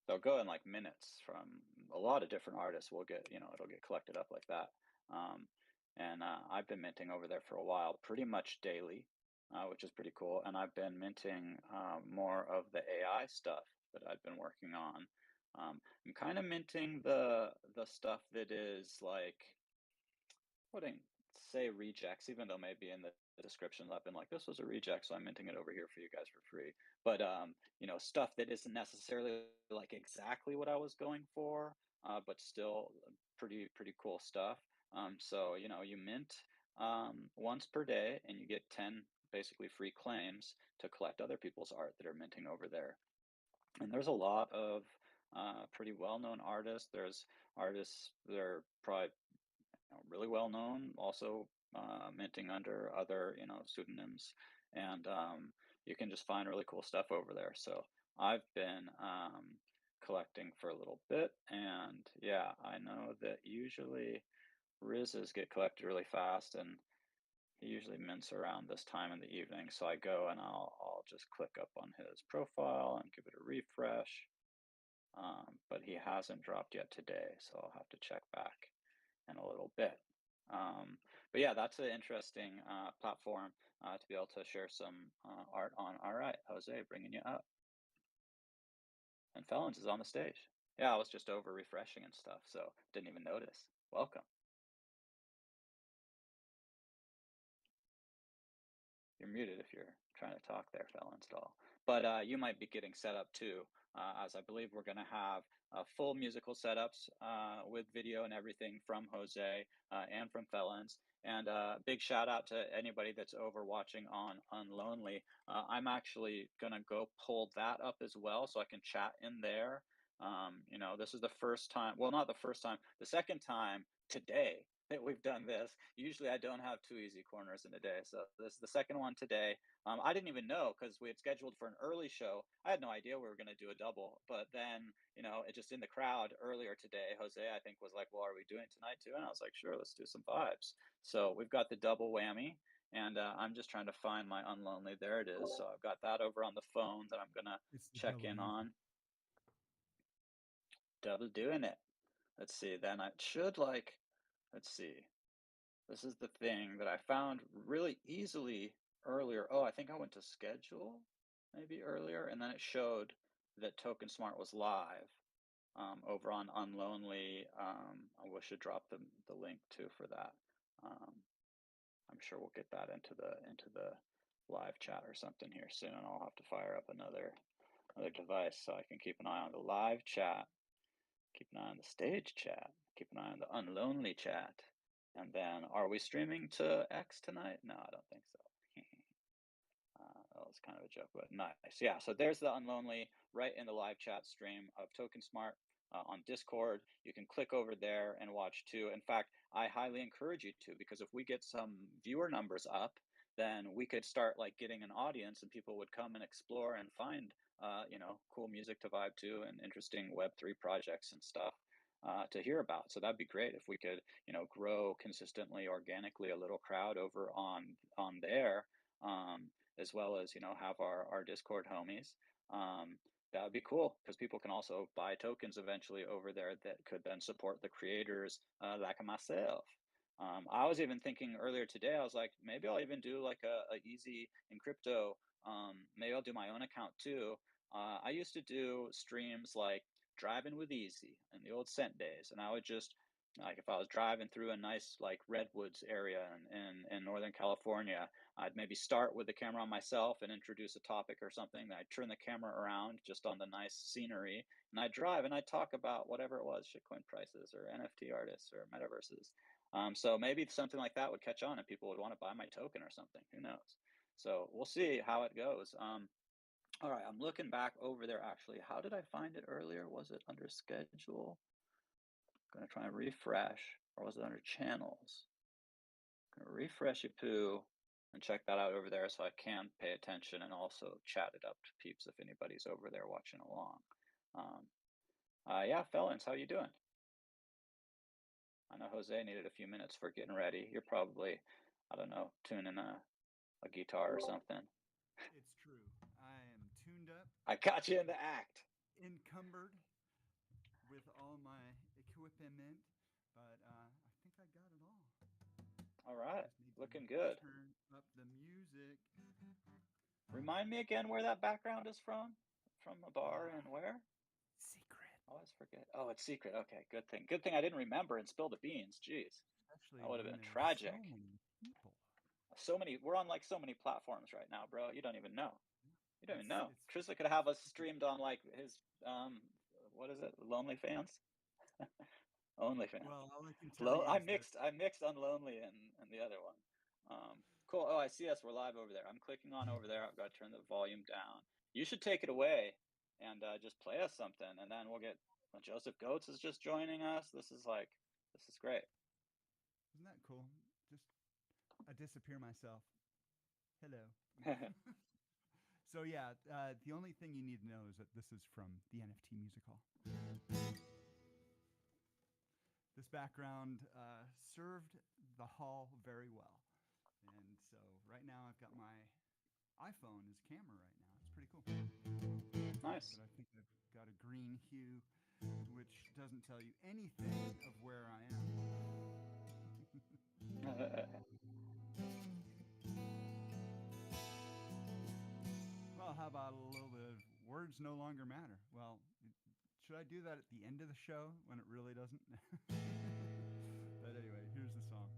they'll go in like minutes from a lot of different artists. We'll get, it'll get collected up like that. Um, and I've been minting over there for a while, pretty much daily, which is pretty cool. And I've been minting more of the AI stuff that I've been working on. I'm kind of minting the stuff that is like, wouldn't say rejects, even though maybe in the descriptions I've been like, this was a reject, so I'm minting it over here for you guys for free. But stuff that isn't necessarily like exactly what I was going for, but still pretty cool stuff. So you mint once per day, and you get 10 basically free claims to collect other people's art that are minting over there. And there's a lot of pretty well-known artists. There's artists that are probably really well known, also minting under other pseudonyms, and you can just find really cool stuff over there. So I've been collecting for a little bit, and yeah, I know that usually Rizzes get collected really fast, and he usually mints around this time in the evening. So I go and I'll just click up on his profile and give it a refresh. But he hasn't dropped yet today, so I'll have to check back in a little bit. But yeah, that's an interesting platform to be able to share some art on. All right, Jose, bringing you up. And Fellenz is on the stage. Yeah, I was just over refreshing and stuff, so didn't even notice. Welcome. You're muted if you're trying to talk there, Fellenz, at all. But you might be getting set up too, as I believe we're going to have full musical setups with video and everything from Jose and from Fellenz. And big shout out to anybody that's over watching on Unlonely. I'm actually going to go pull that up as well so I can chat in there. This is the first time, well, not the first time, the second time today that we've done this. Usually I don't have two easy corners in a day. So this is the second one today. I didn't even know because we had scheduled for an early show. I had no idea we were going to do a double, but then, it just in the crowd earlier today, Jose, I think, was like, well, are we doing it tonight too? And I was like, sure, let's do some vibes. So we've got the double whammy, and I'm just trying to find my Unlonely. There it is. So I've got that over on the phone that I'm going to It's the check double in easy. on. Double doing it. Let's see. Then I should let's see. This is the thing that I found really easily earlier. Oh, I think I went to schedule maybe earlier, and then it showed that Token Smart was live over on Unlonely. I wish to drop the link too for that. Um, I'm sure we'll get that into the live chat or something here soon. I'll have to fire up another device so I can keep an eye on the live chat, keep an eye on the stage chat, keep an eye on the Unlonely chat. And then, are we streaming to X tonight? No, I don't think so. That was kind of a joke, but nice. Yeah, so there's the Unlonely right in the live chat stream of Token Smart on Discord. You can click over there and watch too. In fact, I highly encourage you to, because if we get some viewer numbers up, then we could start like getting an audience, and people would come and explore and find cool music to vibe to and interesting Web3 projects and stuff to hear about. So that'd be great if we could, grow consistently, organically a little crowd over on there, as well as have our Discord homies. That would be cool because people can also buy tokens eventually over there that could then support the creators like myself. I was even thinking earlier today, I was like, maybe I'll even do like a easy in crypto. Maybe I'll do my own account too. I used to do streams like driving with Easy in the old cent days, and I would just like if I was driving through a nice like redwoods area in Northern California, I'd maybe start with the camera on myself and introduce a topic or something. Then I'd turn the camera around just on the nice scenery, and I'd drive and I'd talk about whatever it was, shitcoin prices or NFT artists or metaverses. So maybe something like that would catch on and people would want to buy my token or something. Who knows? So we'll see how it goes. All right, I'm looking back over there actually. How did I find it earlier? Was it under schedule? I'm gonna try and refresh, or was it under channels? I'm gonna refresh Yapoo and check that out over there so I can pay attention and also chat it up to peeps if anybody's over there watching along. Um, yeah, Felons, how you doing? I know Jose needed a few minutes for getting ready. You're probably, I don't know, tuning a guitar or something. It's true. I am tuned up, I got you in the act. encumbered. with all my equipment, but I think I got it all. All right, Just need looking to good. turn up the music. Remind me again where that background is from? From a bar and Ah, where? secret. I always forget. Oh, it's secret. Okay, good thing. Good thing I didn't remember and spill the beans. Jeez, Especially that would have when been there's so tragic. many people. So many. We're on like so many platforms right now, bro. You don't even know. You don't even It's know. it's Tristan could have it's us streamed on like his what is it? Lonely fans? Only fans. well, all I can tell you I is that mixed Unlonely and the other one. Cool. Oh, I see us. We're live over there. I'm clicking on over there. I've got to turn the volume down. You should take it away and just play us something, and then we'll get Joseph Goats is just joining us. This is great. isn't that cool? Just I disappear myself. Hello. So yeah, the only thing you need to know is that this is from the NFT Music Hall. This background served the hall very well, and so right now I've got my iPhone as camera right now. It's pretty cool. Nice. But I think I've got a green hue, which doesn't tell you anything of where I All am. Well, how about a little bit of words no longer matter? Well, should I do that at the end of the show when it really doesn't? But anyway, here's the song.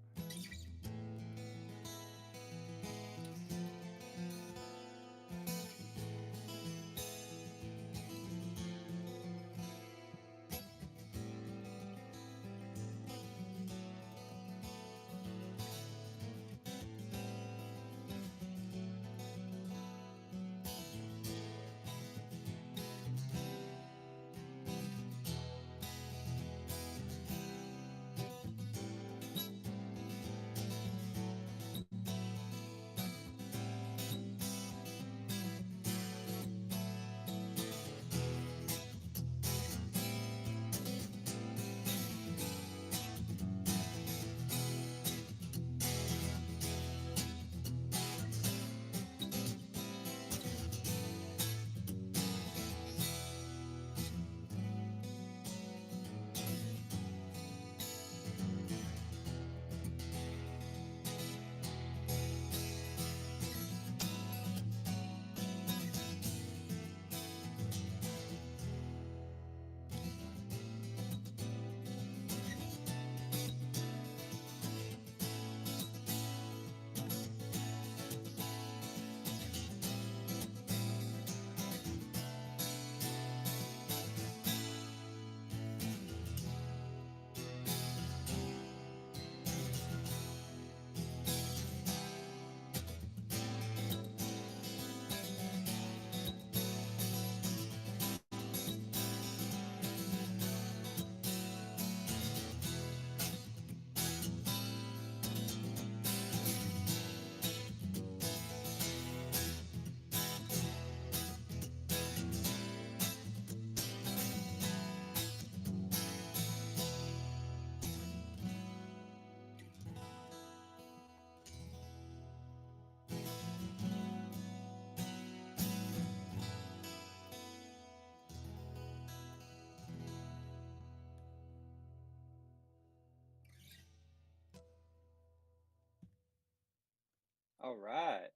right.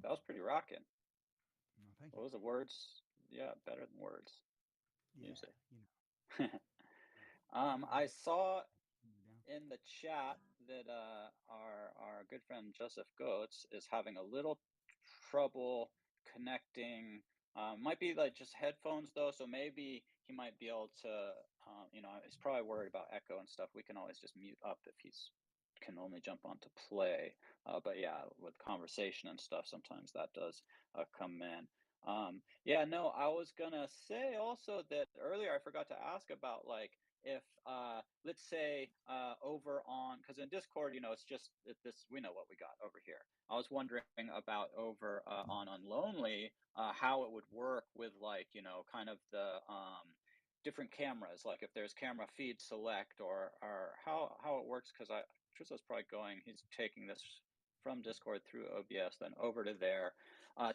That was pretty rocking. Well, thank you. What was the words? Yeah, better than words. Yeah, Music. you know. I Uh, saw down. in the chat that our good friend Joseph Goetz is having a little trouble connecting. Might be like just headphones though, so maybe he might be able to. He's probably worried about echo and stuff. We can always just mute up if he's can only jump on to play. But yeah, with conversation and stuff, sometimes that does come in. Yeah, no, I was gonna say also that earlier I forgot to ask about like if let's say over on because in Discord, it's just this we know what we got over here. I was wondering about over on Unlonely how it would work with like kind of the different cameras, like if there's camera feed select or how it works because I Trista's probably going he's taking this from Discord through OBS then over to there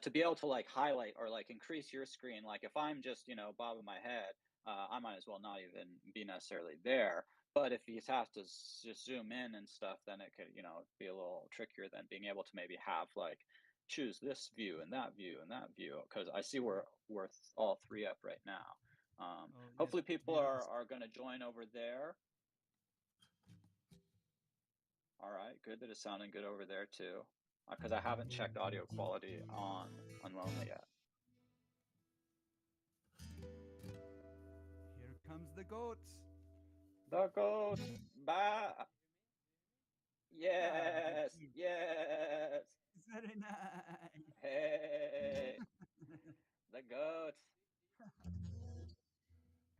to be able to like highlight or like increase your screen like if I'm just bobbing my head I might as well not even be necessarily there. But if you have to just zoom in and stuff, then it could, be a little trickier than being able to maybe have like choose this view and that view and that view. Because I see we're all three up right now. Oh, yeah. Hopefully, people Yeah. are going to join over there. All right, good that it's sounding good over there too. Because I haven't checked audio quality on Unlonely yet. Here comes the goats. The goats. Bye. Yes, yes. Very nice. Hey, the goats.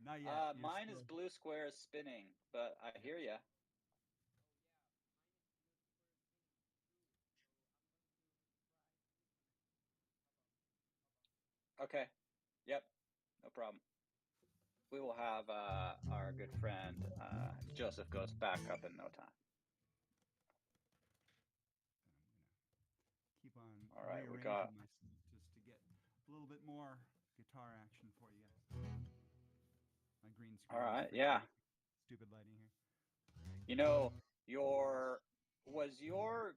Not yet. You're Mine is still. blue squares spinning, but I Yep. hear ya. Okay. Yep. No problem. We will have our good friend Joseph Ghost back up in no time. Keep on All right, we got. rearranging myself just to get a little bit more guitar action for you guys. My green screen All is right, freaking yeah. out. Stupid lighting here. You know, your was your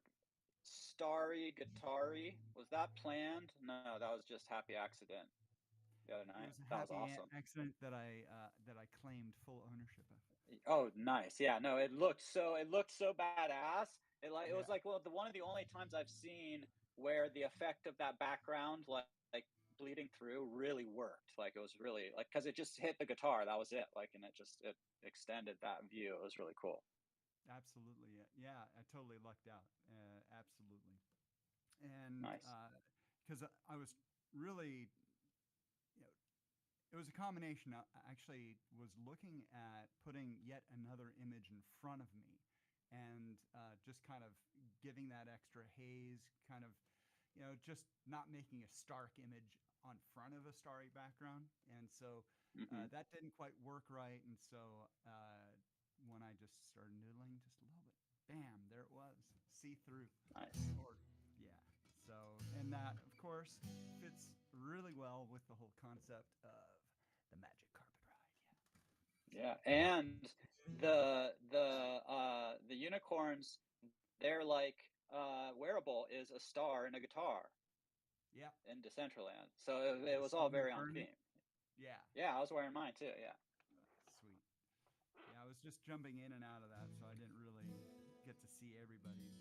starry guitar-y, was that planned? No, that was just happy accident the other It night. was a That was happy awesome. accident that I claimed full ownership of. Oh, nice. Yeah, no, it looked so badass. It Yeah. was like one of the only times I've seen where the effect of that background like bleeding through really worked. Like it was really like because it just hit the guitar. That was it. Like and it extended that view. It was really cool. Absolutely. Yeah. I totally lucked out. Absolutely. And Nice. because I was really, you know, it was a combination. I actually was looking at putting yet another image in front of me and just kind of giving that extra haze, kind of, just not making a stark image on front of a starry background. And so Hmm. that didn't quite work right. And so when I just started noodling just a little bit, bam, there it was, see through. Nice. Or, yeah. So, and that, of course, fits really well with the whole concept of the magic carpet ride. Yeah, and the unicorns, their like wearable is a star and a guitar Yeah. in Decentraland. So Are it you was all still very on wearing it? theme. Yeah. Yeah, I was wearing mine too. Yeah. Sweet. Yeah, I was just jumping in and out of that, so I didn't really get to see everybody's.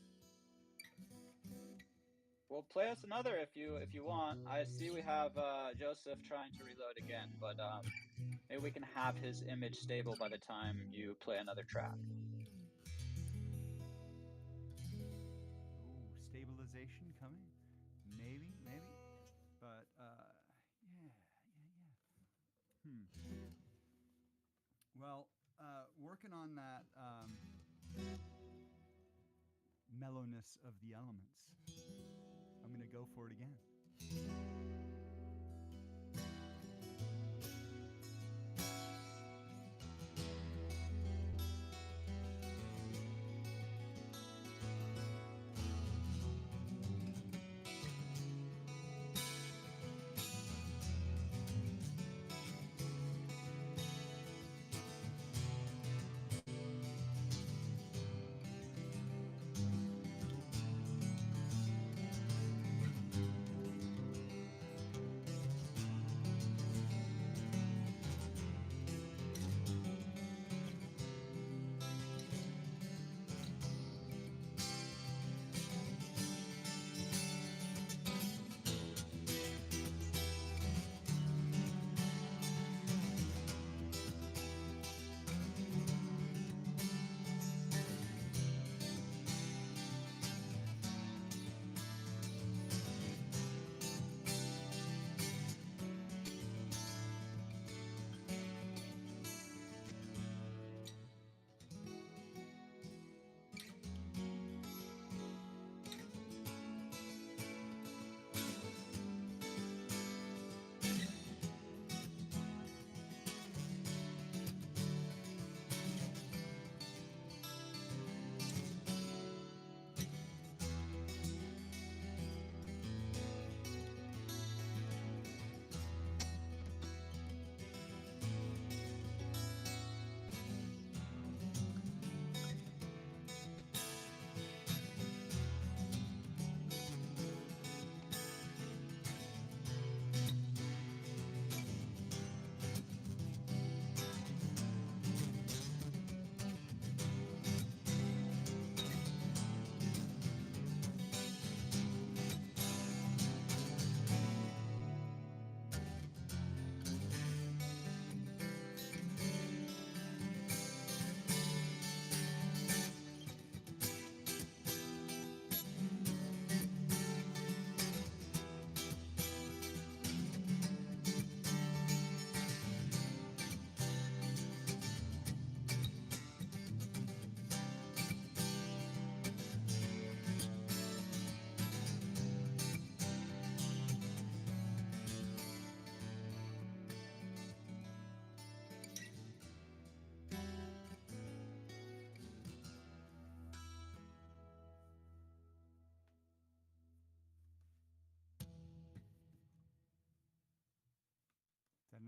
Well, play us another if you want. I see we have Joseph trying to reload again, but maybe we can have his image stable by the time you play another track. Ooh, stabilization coming? Maybe, maybe. But, yeah, yeah, yeah. Well, working on that mellowness of the elements, I'm going to go for it again.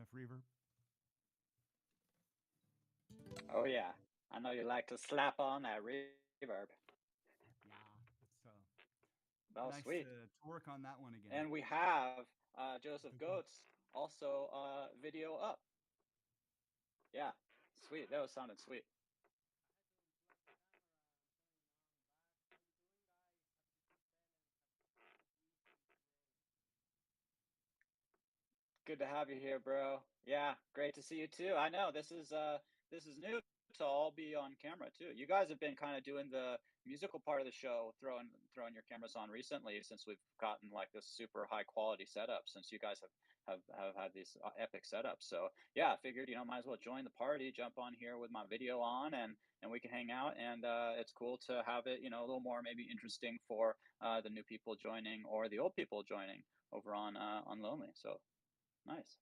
enough reverb? Oh yeah, I know you like to slap on that reverb. Yeah. So Oh nice sweet. to work on that one again. And we have Joseph Goats also video up. Yeah, sweet. That was sounding sweet. Good to have you here, bro. Yeah, great to see you too. I know this is new to all be on camera too. You guys have been kind of doing the musical part of the show, throwing your cameras on recently since we've gotten like this super high quality setup since you guys have had these epic setups. So yeah, I figured might as well join the party, jump on here with my video on, and we can hang out. And it's cool to have it a little more maybe interesting for the new people joining or the old people joining over on Lonely. So nice.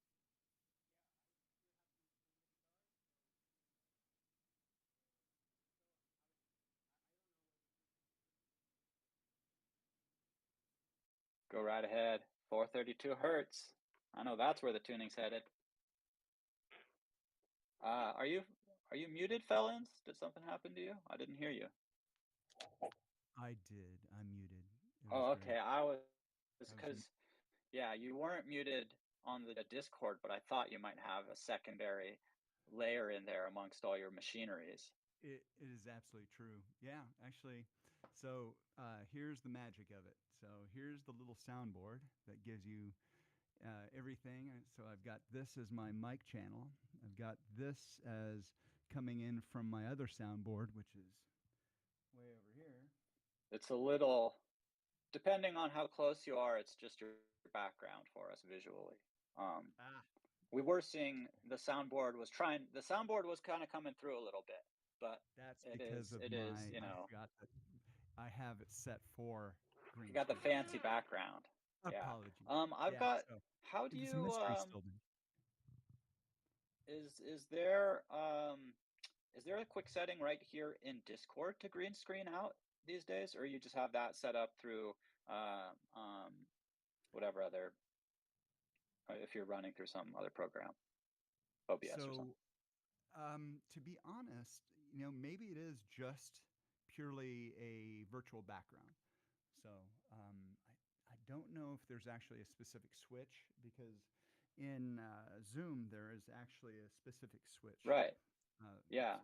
Go right ahead. 432 hertz. I know that's where the tuning's headed. Uh, are you are you muted, Felons? Did something happen to you? I didn't hear you. I did. I'm muted. It was Oh, great. okay. I was I was. because yeah, you weren't muted on the Discord, but I thought you might have a secondary layer in there amongst all your machineries. It is absolutely true. Yeah, actually. So here's the magic of it. So here's the little soundboard that gives you everything. So I've got this as my mic channel. I've got this as coming in from my other soundboard, which is way over here. It's a little depending on how close you are, it's just your background for us visually. Um, Ah, we were seeing the soundboard was kind of coming through a little bit, but that's it because is of it is my. I forgot that I have it set for you green got the screen. fancy background. Yeah. Apologies. I've Yeah. got So how do it was a you mystery still. is there a quick setting right here in Discord to green screen out these days, or you just have that set up through uh, um, whatever other if you're running through some other program, OBS or So something? to be honest, maybe it is just purely a virtual background. So I don't know if there's actually a specific switch because in Zoom there is actually a specific switch. Right. Yeah.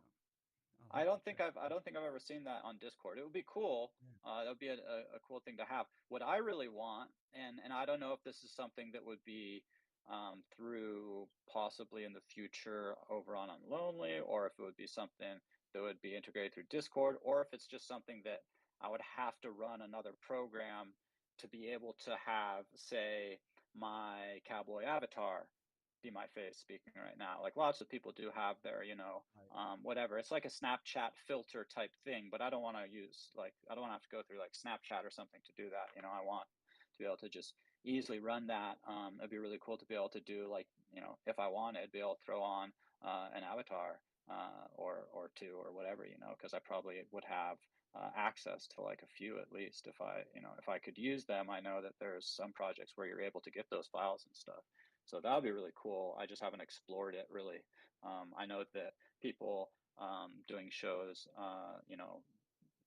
So I'll have to check. I don't think I've ever seen that on Discord. It would be cool. Yeah. That would be a cool thing to have. What I really want, and I don't know if this is something that would be through possibly in the future over on Unlonely, or if it would be something that would be integrated through Discord, or if it's just something that I would have to run another program to be able to have, say, my cowboy avatar be my face speaking right now. Like lots of people do have their, Right. whatever. It's like a Snapchat filter type thing, but I don't want to use I don't want to have to go through like Snapchat or something to do that. I want to be able to just easily run that. It'd be really cool to be able to do like, if I wanted, be able to throw on an avatar or two or whatever, because I probably would have access to like a few at least if I could use them. I know that there's some projects where you're able to get those files and stuff. So that would be really cool. I just haven't explored it really. I know that people doing shows,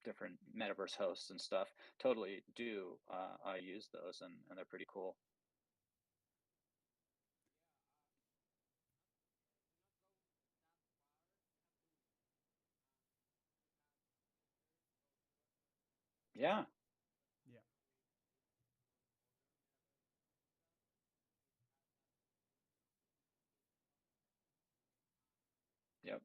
different metaverse hosts and stuff, totally do use those, and they're pretty cool. Yeah. Yeah. Yep.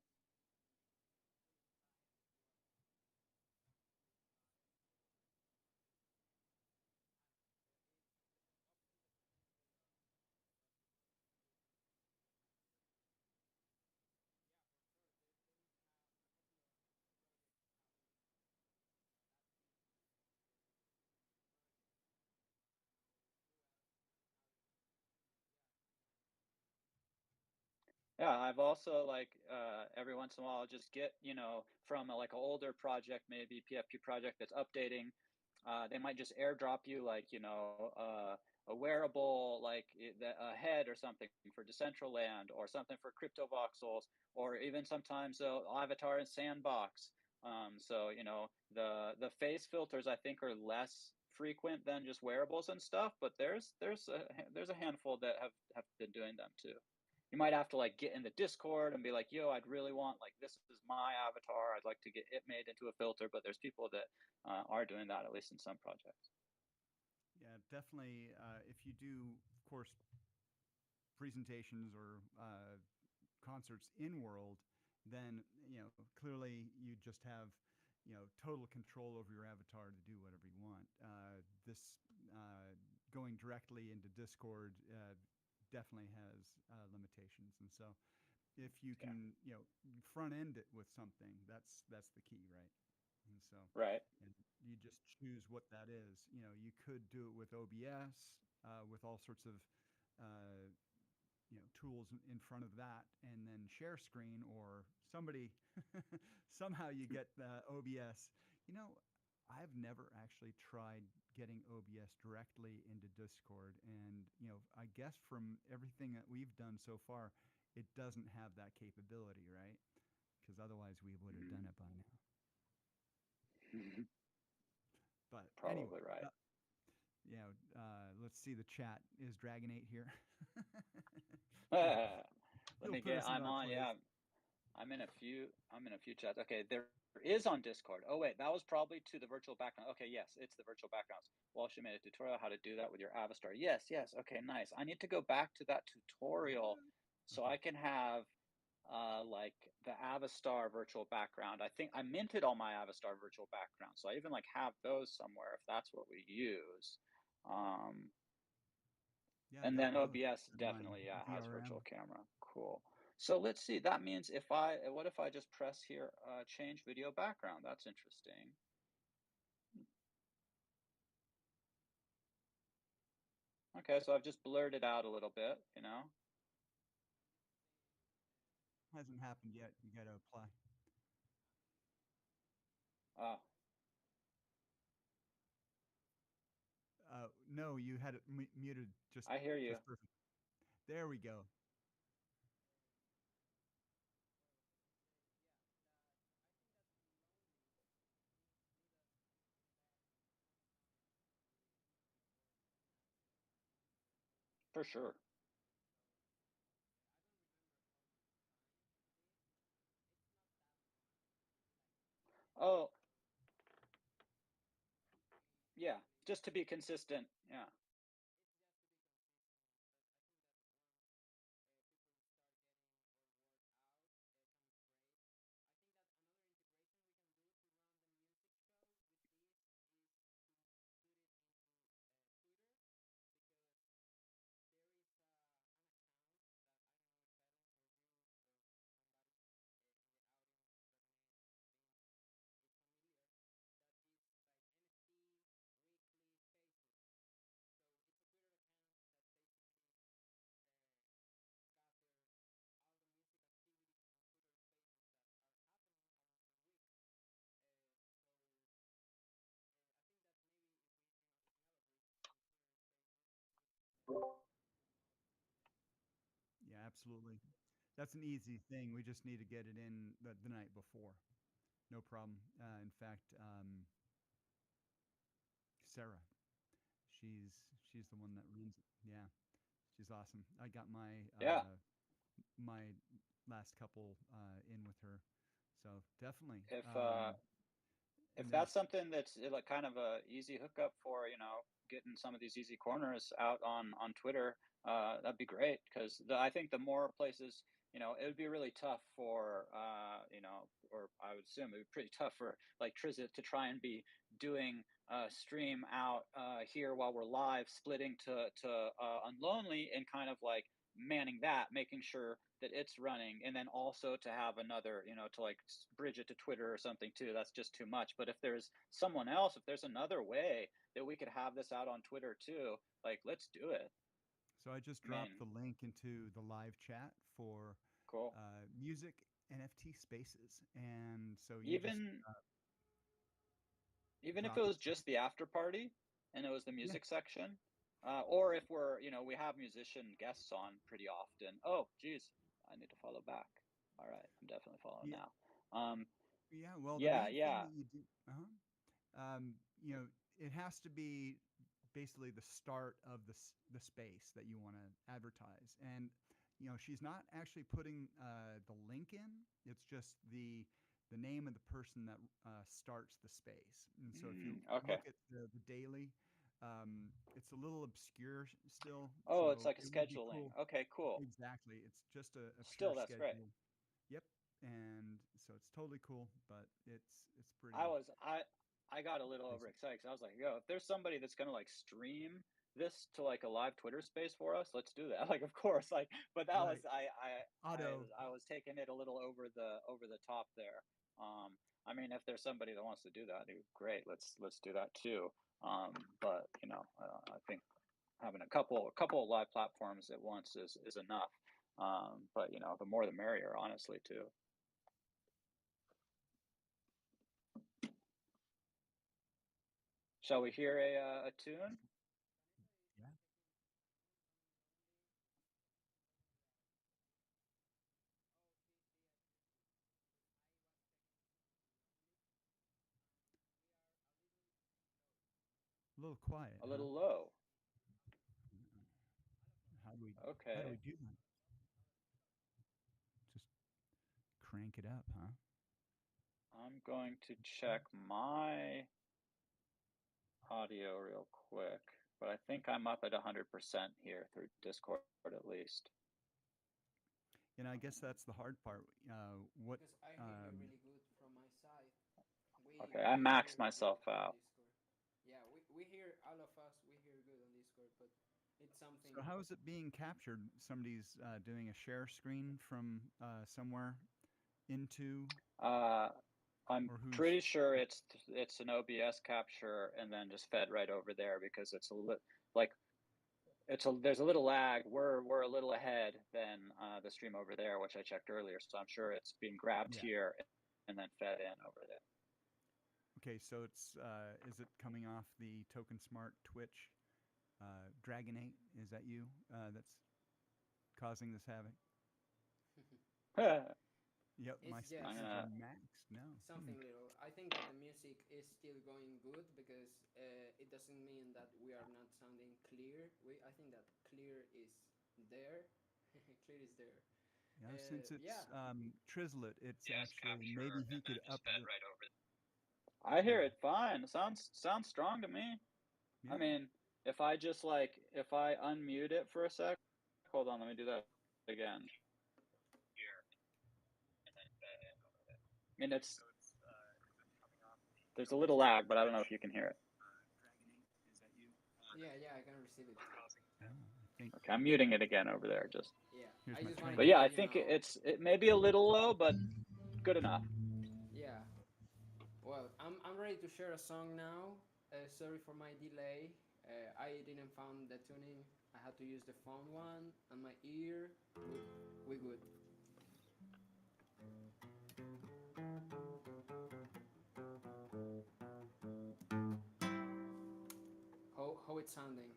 Yeah, I've also like every once in a while I'll just get from like an older project, maybe PFP project that's updating. They might just airdrop you like a wearable like a head or something for Decentraland, or something for crypto voxels, or even sometimes a avatar in Sandbox. So the face filters I think are less frequent than just wearables and stuff, but there's a handful that have been doing them too. You might have to like get in the Discord and be like, yo, I'd really want, like, this is my avatar, I'd like to get it made into a filter, but there's people that are doing that, at least in some projects. Yeah, definitely. If you do, of course, presentations or concerts in world, then clearly you just have total control over your avatar to do whatever you want. This going directly into Discord definitely has limitations, and so if you Yeah. can front end it with something, that's the key, right? And so Right. and you just choose what that is. You could do it with OBS, with all sorts of uh, tools in front of that, and then share screen, or somebody somehow you get OBS. I've never actually tried getting OBS directly into Discord, and I guess from everything that we've done so far, it doesn't have that capability, right? Because otherwise we would have done it by now. But anyway, Probably right. let's see. The chat is Dragon 8 here. Let He'll me put get. us in I'm our on. place. Yeah, I'm in a few. I'm in a few chats. Okay, there is on Discord. Oh wait, that was probably to the virtual background. Okay, yes, it's the virtual backgrounds. Walsh made a tutorial how to do that with your avatar. Yes, yes. Okay, nice. I need to go back to that tutorial so Okay. I can have like the Avastar virtual background. I think I minted all my Avastar virtual background, so I even like have those somewhere if that's what we use. Um, Yeah, and they're then both OBS in my definitely, yeah, has VRM. virtual camera. Cool. So let's see. That means what if I just press here, change video background? That's interesting. Okay, so I've just blurred it out a little bit. Hasn't happened yet. You got to apply. Oh, No, you had it muted I hear you. just perfect. There we go. For sure. Oh, yeah. Just to be consistent. Yeah. Yeah, absolutely. That's an easy thing. We just need to get it in the night before. No problem. In fact, Sarah, she's she's the one that runs it. Yeah, she's awesome. I got Yeah. my last couple in with her, so definitely. If And that's there's something that's like kind of a easy hookup for getting some of these easy corners out on Twitter, that'd be great, because I think the more places, it would be really tough for or I would assume it would be pretty tough for like Trizit to try and be doing stream out here while we're live, splitting to Unlonely, and kind of like manning that, making sure that it's running, and then also to have another, to like bridge it to Twitter or something too. That's just too much. But if there's someone else, if there's another way that we could have this out on Twitter too, like, let's do it. so I just I mean, dropped the link into the live chat for cool. music NFT spaces, and so you just Even even if drop it it. was just the after party and it was the Yeah, music section, Or if we're, we have musician guests on pretty often. Oh, geez, I need to follow back. All right, I'm definitely following Yeah, now. Um, yeah. Well, the yeah, main thing yeah. that you do, you know, it has to be basically the start of the space that you want to advertise. And she's not actually putting the link in. It's just the name of the person that starts the space. And so if you Okay. look at the daily, it's a little obscure still. Oh, it's So like a it would be scheduling. cool. Okay, cool. Exactly. It's just a pure Still, that's great. schedule. Yep. And so it's totally cool, but it's I pretty was I got a little basic. overexcited because I was like, yo, if there's somebody that's gonna like stream this to like a live Twitter space for us, let's do that. Like, of course, like, but that was Right. I Auto. I was taking it a little over the top there. I mean, if there's somebody that wants to do that, great, let's do that too. But I think having a couple of live platforms at once is enough. But the more the merrier, honestly, too. Shall we hear a tune? Yeah. A little quiet, A huh? little low. How do we how do we Okay. do that? Just crank it up, huh? I'm going to check my audio real quick, but I think I'm up at 100% here through Discord at least. I guess that's the hard part. What Because I hear you um really good from my side. Okay, I We maxed hear good myself on out. Discord. Yeah, we hear all of us. We hear good on Discord, but it's so something. how is it being captured? Somebody's doing a share screen from somewhere into Uh, I'm or who's pretty sure it's an OBS capture and then just fed right over there because like there's a little lag. We're a little ahead than the stream over there, which I checked earlier. So I'm sure it's being grabbed yeah. here and then fed in over there. Okay, so it's is it coming off the Token Smart Twitch Dragonate? Is that you that's causing this havoc? Yep, my It's I'm just speakers are gonna. maxed. No. something little. I think that the music is still going good because it doesn't mean that we are not sounding clear. I think that clear is there. Clear is there. Since Yeah. it's Trizlet, it's actually maybe he could up the. I hear Yeah, it fine. It sounds strong to me. I yeah. mean, if I unmute it for a sec, hold on, let me do that again. I mean, there's a little lag, but I don't know if you can hear it. Yeah, I can receive it. I think Okay, I'm muting it again over there. Just, Yeah, here's I my just wanted but to yeah, translator. I let you think know. it may be a little low, but good enough. Yeah. Well, I'm ready to share a song now. Sorry for my delay. I didn't found the tuning. I had to use the phone one and my ear. We good. How it's sounding?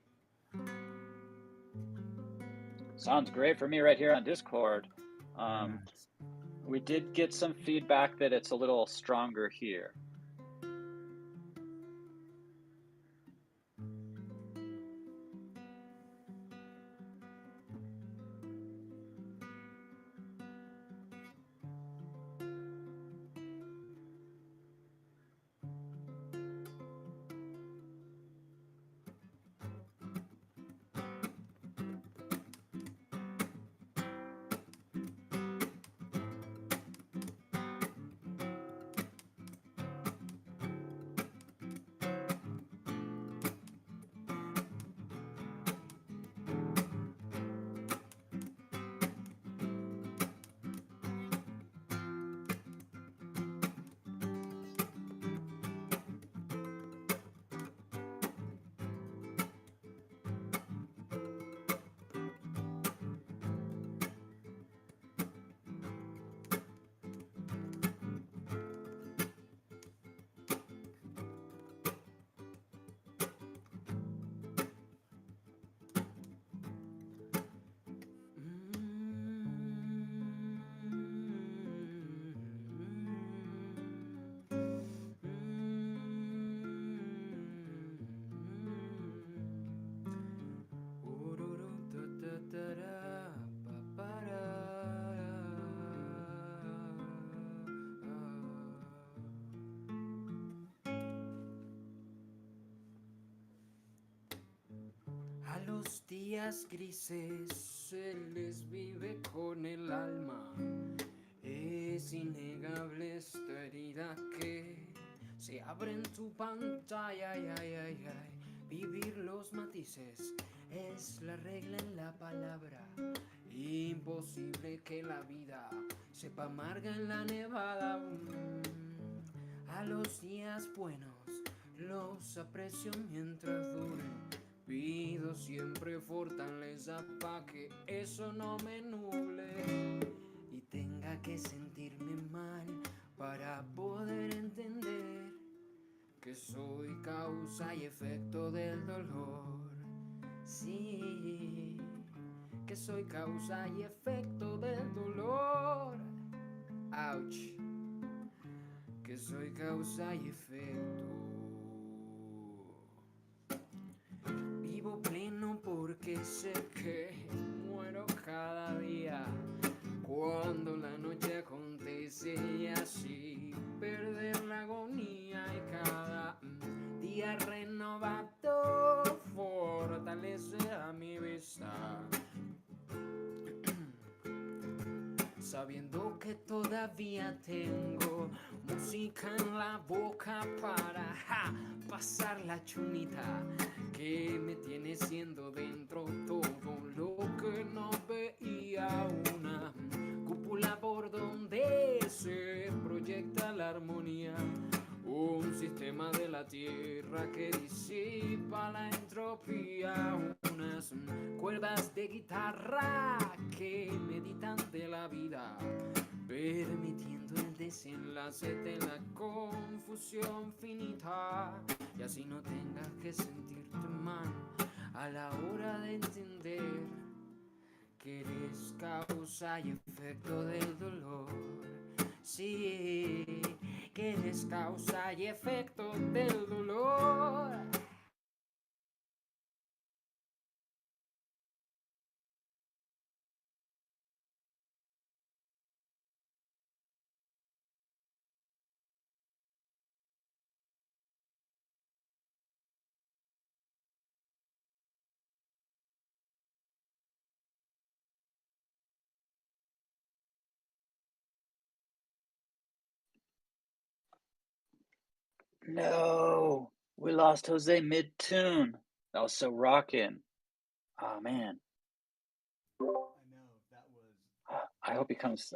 Sounds great for me right here on Discord. Um, Nice. we did get some feedback that it's a little stronger here. los días grises se les vive con el alma. Es innegable esta herida que se abre en tu pantalla. Ay, ay, ay, ay. Vivir los matices es la regla en la palabra. Imposible que la vida sepa amarga en la nevada. A los días buenos los aprecio mientras duren. Pido siempre fortaleza pa' que eso no me nuble y tenga que sentirme mal para poder entender que soy causa y efecto del dolor. Sí, que soy causa y efecto del dolor. Ouch. Que soy causa y efecto. Vivo pleno porque sé que muero cada día. Cuando la noche acontece y así perder la agonía y cada día renovado fortalece a mi vista. Sabiendo que todavía tengo música en la boca para pasar la chunita que me tiene siendo dentro todo lo que no veía. Una cúpula por donde se proyecta la armonía, un sistema de la tierra que disipa la entropía, unas cuerdas de guitarra que meditan de la vida, permitiendo el desenlace de la confusión finita, y así no tengas que sentirte mal a la hora de entender que eres causa y efecto del dolor. Sí, que eres causa y efecto del dolor. No, we lost Jose mid-tune. That was so rocking. Oh man. I know that was. I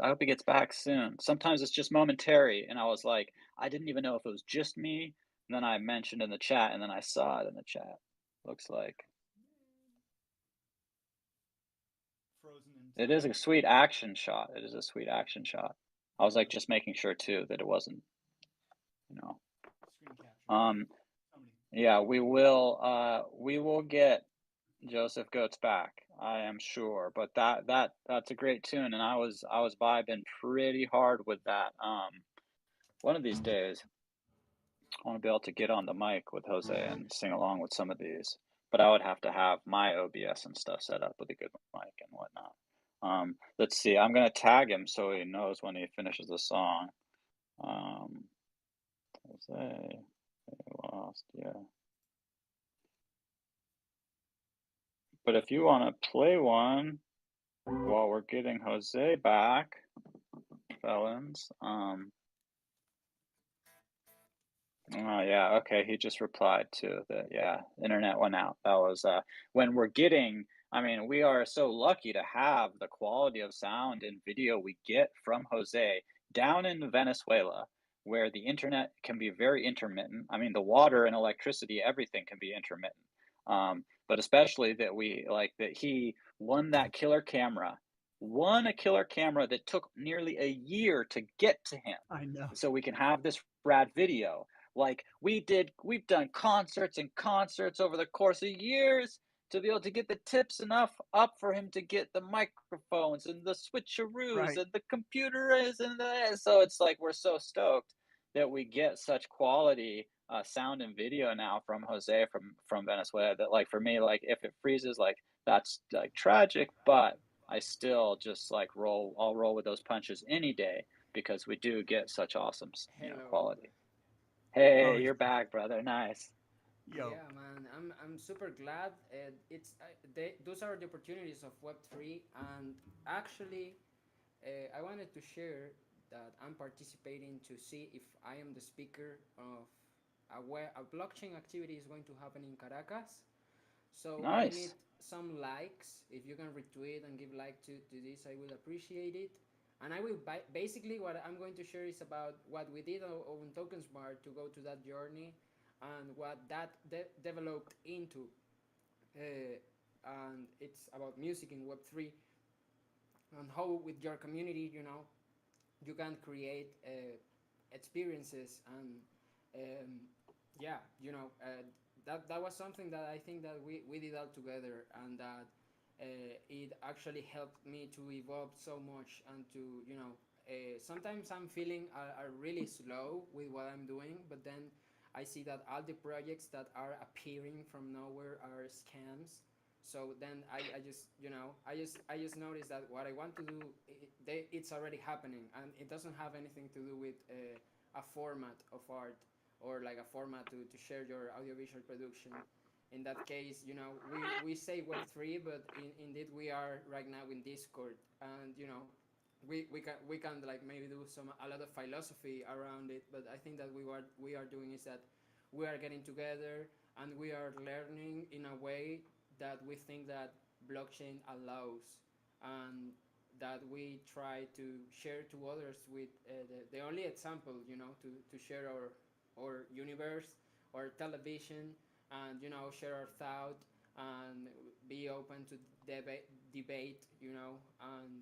hope he gets back soon. Sometimes it's just momentary, and I was like, I didn't even know if it was just me. And then I mentioned in the chat, and then I saw it in the chat. Looks like Frozen in it is time. a sweet action shot. It is a sweet action shot. I was like just making sure too that it wasn't, you know. Screen capture. Somebody. Yeah, we will get Joseph Goats back, I am sure. But that's a great tune, and I was vibing pretty hard with that. One of these days, I want to be able to get on the mic with Jose and sing along with some of these. But I would have to have my OBS and stuff set up with a good mic and whatnot. Let's see. I'm gonna tag him so he knows when he finishes the song. Jose, lost, yeah. But if you want to play one while we're getting Jose back, Fellenz, oh yeah, okay, he just replied to the, yeah, internet went out. That was when we're getting, I mean, we are so lucky to have the quality of sound and video we get from Jose down in Venezuela, where the internet can be very intermittent. I mean, the water and electricity, everything can be intermittent. But especially that he won that killer camera, won a killer camera that took nearly a year to get to him. I know. So we can have this rad video. Like we've done concerts and concerts over the course of years to be able to get the tips enough up for him to get the microphones and the switcheroos Right. and the computers so it's like we're so stoked that we get such quality sound and video now from Jose from Venezuela that, like, for me, like if it freezes, like that's like tragic, but I still just like I'll roll with those punches any day because we do get such awesome Hello. quality. Hey, Oh, you're back, brother. Nice. Yo, Yeah, man, I'm super glad. Those are the opportunities of Web3, and actually, I wanted to share that I'm participating to see if I am the speaker of a blockchain activity is going to happen in Caracas. So I need Nice. some likes. If you can retweet and give like to this, I will appreciate it. And I will basically what I'm going to share is about what we did on Token Smart to go to that journey and what that developed into. And it's about music in Web3 and how with your community, you can create experiences and um, yeah, that was something that I think that we did all together, and that it actually helped me to evolve so much and to sometimes I'm feeling are really slow with what I'm doing, but then I see that all the projects that are appearing from nowhere are scams. So then I just noticed that what I want to do, it's already happening, and it doesn't have anything to do with a format of art, or like a format to share your audiovisual production. In that case, we say Web3, but indeed we are right now in Discord, and we can like maybe do a lot of philosophy around it. But I think that we are doing is that we are getting together and we are learning in a way that we think that blockchain allows, and that we try to share to others with the only example, to share our universe, our television, and share our thought and be open to debate, and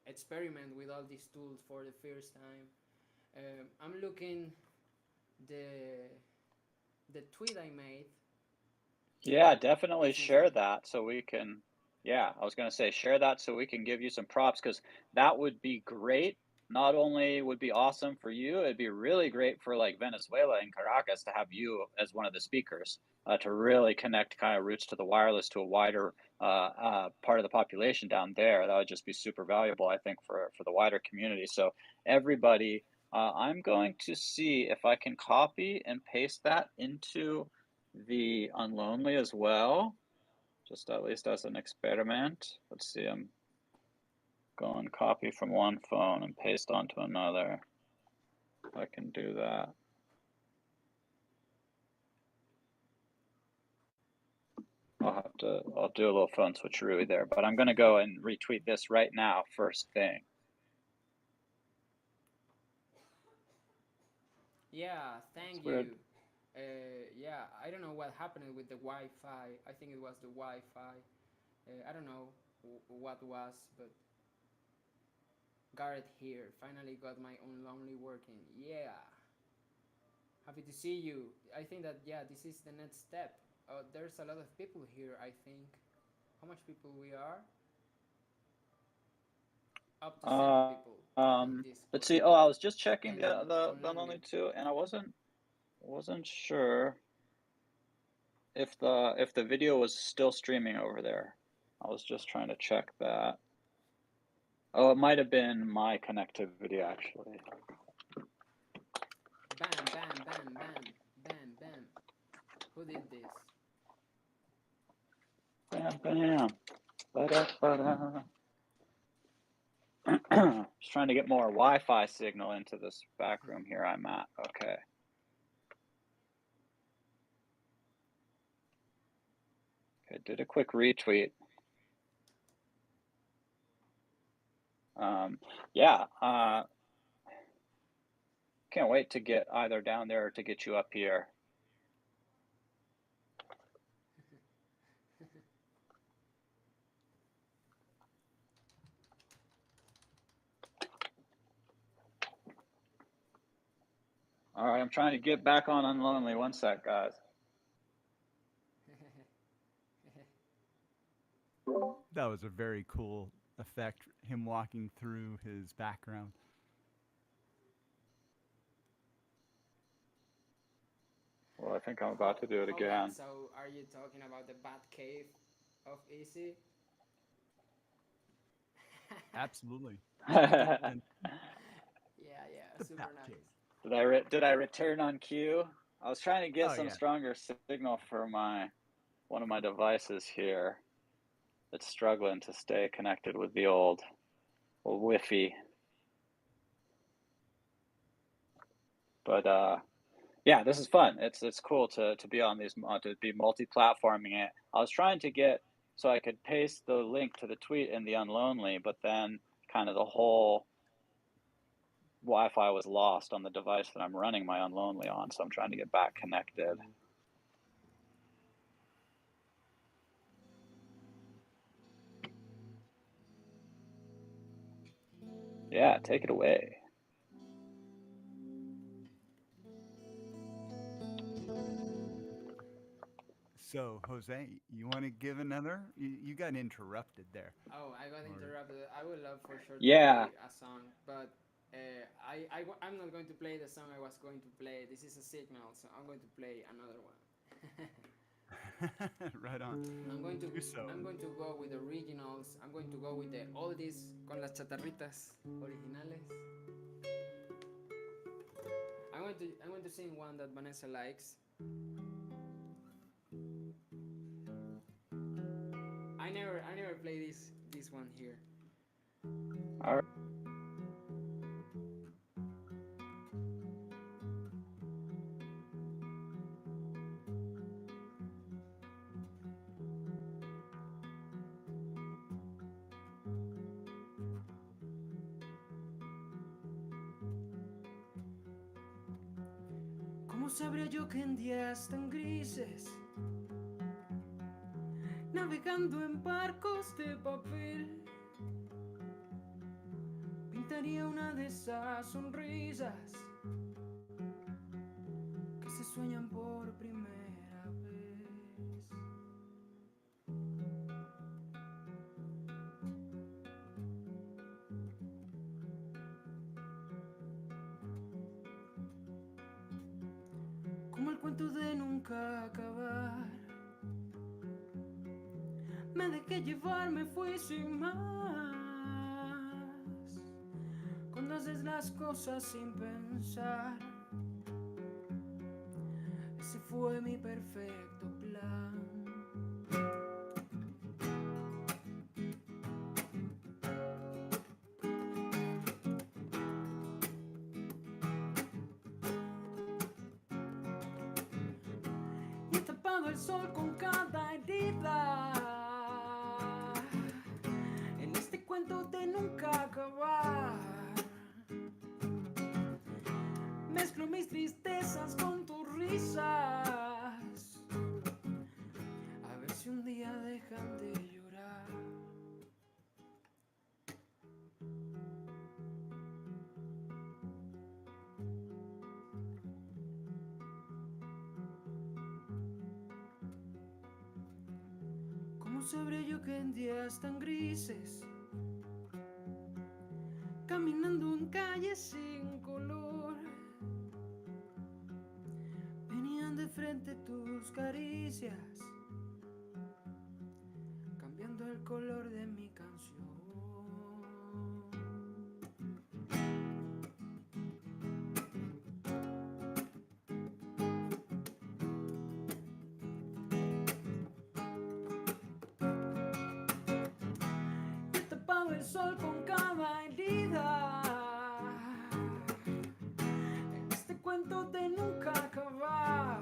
experiment with all these tools for the first time. I'm looking the the tweet I made. Yeah, definitely This is share that so we can, yeah, I was going to say share that so we can give you some props because that would be great. Not only would be awesome for you, it'd be really great for like Venezuela and Caracas to have you as one of the speakers to really connect kind of roots to the wireless to a wider part of the population down there. That would just be super valuable, I think, for the wider community. So everybody, I'm going to see if I can copy and paste that into the Unlonely as well, just at least as an experiment. Let's see, I'm going copy from one phone and paste onto another. If I can do that. I'll do a little phone switcheroo there, but I'm gonna go and retweet this right now, first thing. Yeah, It's thank weird. you. Yeah, I don't know what happened with the Wi-Fi. I think it was the Wi-Fi. I don't know what was, but got it here. Finally got my own lonely working. Yeah, happy to see you. I think that yeah, this is the next step. There's a lot of people here. I think how much people we are? Up to seven people on Let's Discord, see. Oh, I was just checking and the Unlonely. Unlonely too, and I wasn't sure if the video was still streaming over there. I was just trying to check that. Oh, it might have been my connectivity actually. Bam, bam, bam, bam, bam, bam. Who did this? Bam, bam. Ba-da-ba-da. Just trying to get more Wi-Fi signal into this back room here I'm at. Okay. Okay, did a quick retweet. Yeah, can't wait to get either down there or to get you up here. All right, I'm trying to get back on Unlonely. One sec, guys. that was a very cool effect. Him walking through his background. Well, I think I'm about to do it Hold on. again. So, are you talking about the Bat Cave of Easy? Absolutely. Dun, Did dun, Yeah, yeah, the super Bat nice. Cave. I return on cue? I was trying to get Oh some yeah. stronger signal for one of my devices here. It's struggling to stay connected with the old Wi-Fi. But yeah, this is fun. It's cool to be on these to be multi-platforming it. I was trying to get so I could paste the link to the tweet in the Unlonely, but then kind of the whole Wi-Fi was lost on the device that I'm running my Unlonely on, so I'm trying to get back connected. Yeah, take it away. So, Jose, you want to give another? You got interrupted there. Oh, I got Or interrupted. I would love for sure to Yeah. play a song, but I'm not going to play the song I was going to play. This is a signal, so I'm going to play another one. right on. I'm going to Do so. I'm going to go with the originals. I'm going to go with the oldies con las chatarritas originales. I'm going to sing one that Vanessa likes. I never play this one here. All right. ¿Cómo sabría yo que en días tan grises, navegando en barcos de papel, pintaría una de esas sonrisas que se sueñan por primera vez? Como el cuento de nunca acabar, me dejé llevar, me fui sin más. Cuando haces las cosas sin pensar, ese fue mi perfecto plan. Y he tapado el sol con cada herida en este cuento de nunca acabar. Mezclo mis tristezas con tus risas, a ver si un día dejan de llorar. ¿Cómo sabré yo que en días tan grises, caminando en calles sin color, venían de frente tus caricias, cambiando el color de mi canción? He tapado el sol con cada herida en este cuento de nunca acabar.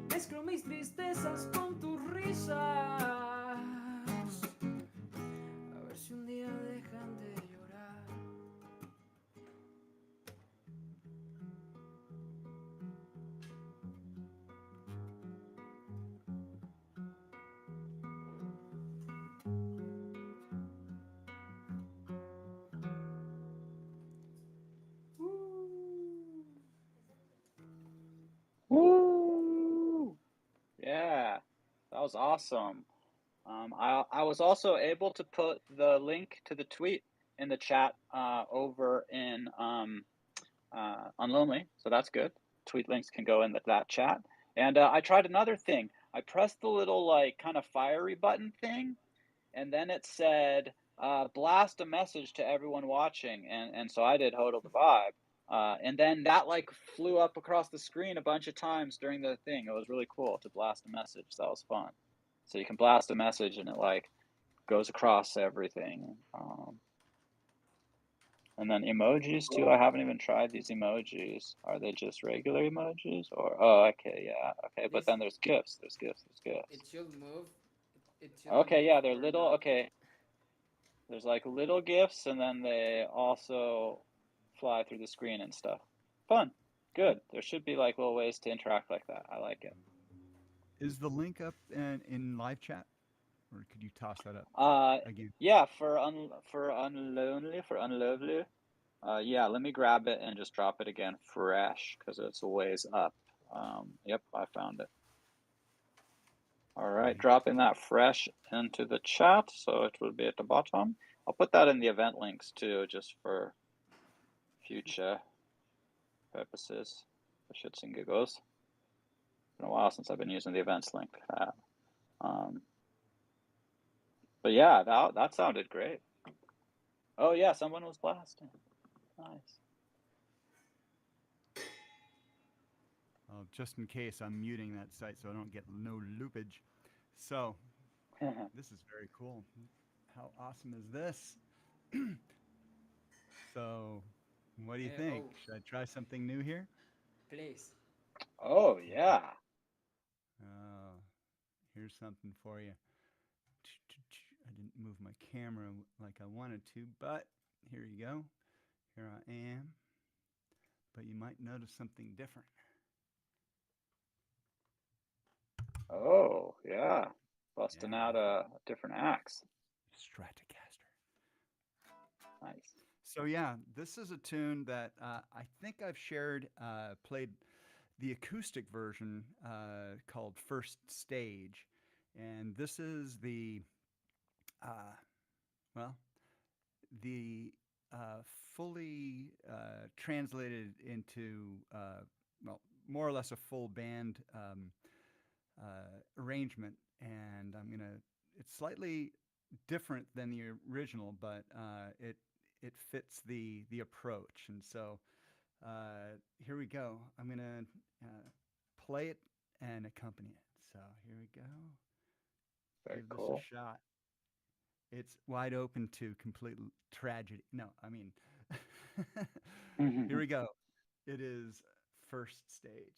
Mezclo mis tristezas con tus risas, a ver si un día dejan de llorar. Woo! Yeah, that was awesome. I was also able to put the link to the tweet in the chat over in Unlonely, so that's good. Tweet links can go in that chat. And I tried another thing. I pressed the little like kind of fiery button thing, and then it said blast a message to everyone watching, and so I did Hodl the Vibe. And then that like flew up across the screen a bunch of times during the thing. It was really cool to blast a message. That was fun. So you can blast a message and it like goes across everything. And then emojis too. I haven't even tried these emojis. Are they just regular emojis or? Oh, okay, yeah, okay. But This then there's gifs. There's gifs. There's it gifs. should move. It shouldn't Okay, move yeah, they're or little. not. Okay, there's like little gifs, and then they also fly through the screen and stuff. Fun. Good. There should be like little ways to interact like that. I like it. Is the link up in live chat, or could you toss that up again? Yeah, for unlovely. Yeah, let me grab it and just drop it again fresh because it's a ways up. Yep, I found it. All right, dropping that fresh into the chat, so it will be at the bottom. I'll put that in the event links too, just for future purposes, for shits and giggles. It's been a while since I've been using the events link. But yeah, that sounded great. Oh yeah, someone was blasting. Nice. Just in case, I'm muting that site so I don't get no loopage. So, this is very cool. How awesome is this? So, what do you think? Oh, Should I try something new here? please. Oh yeah. Here's something for you. I didn't move my camera like I wanted to, but here you go. Here I am. But you might notice something different. Oh yeah. Busting out a different axe. Stratocaster. Nice. So yeah, this is a tune that I think I've played the acoustic version called First Stage. And this is the fully translated into, more or less a full band arrangement. And it's slightly different than the original, but it fits the approach. And so here we go. I'm going to play it and accompany it. So here we go. Very Give cool. this a shot. It's wide open to complete tragedy. No, I mean, here we go. It is First Stage.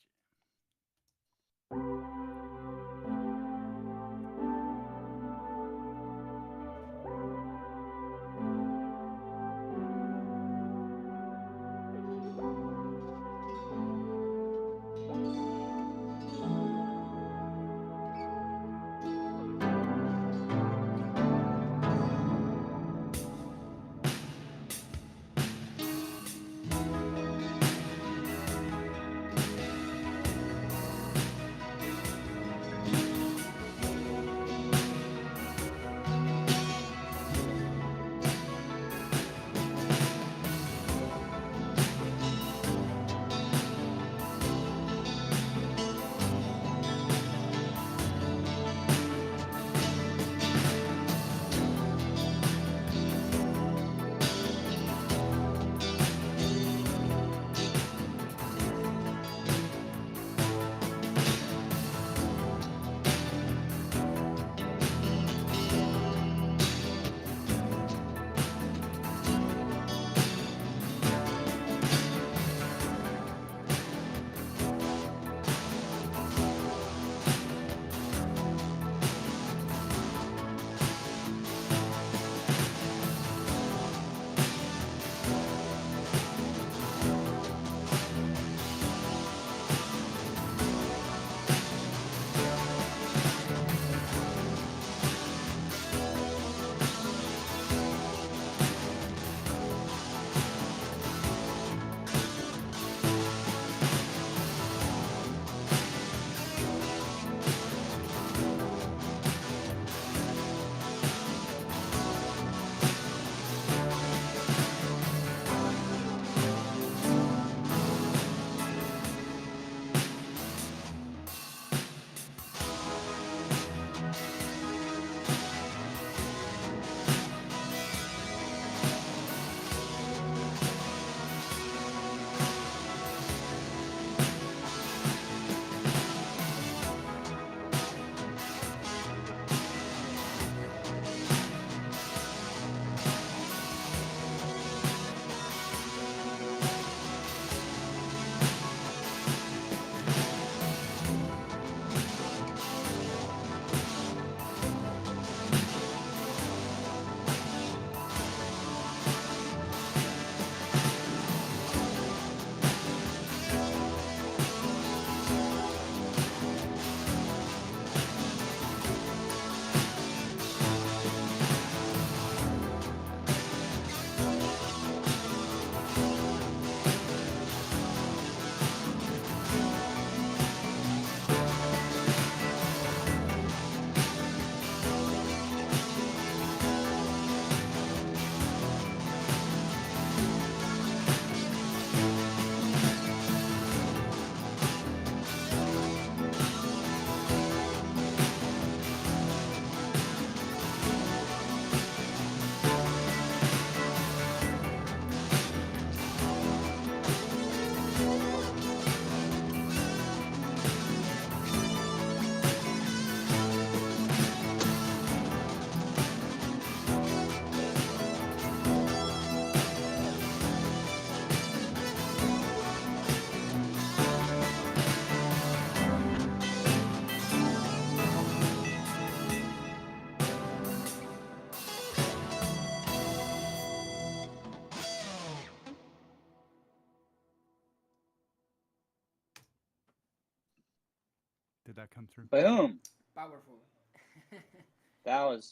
Did that come through? Boom. Powerful.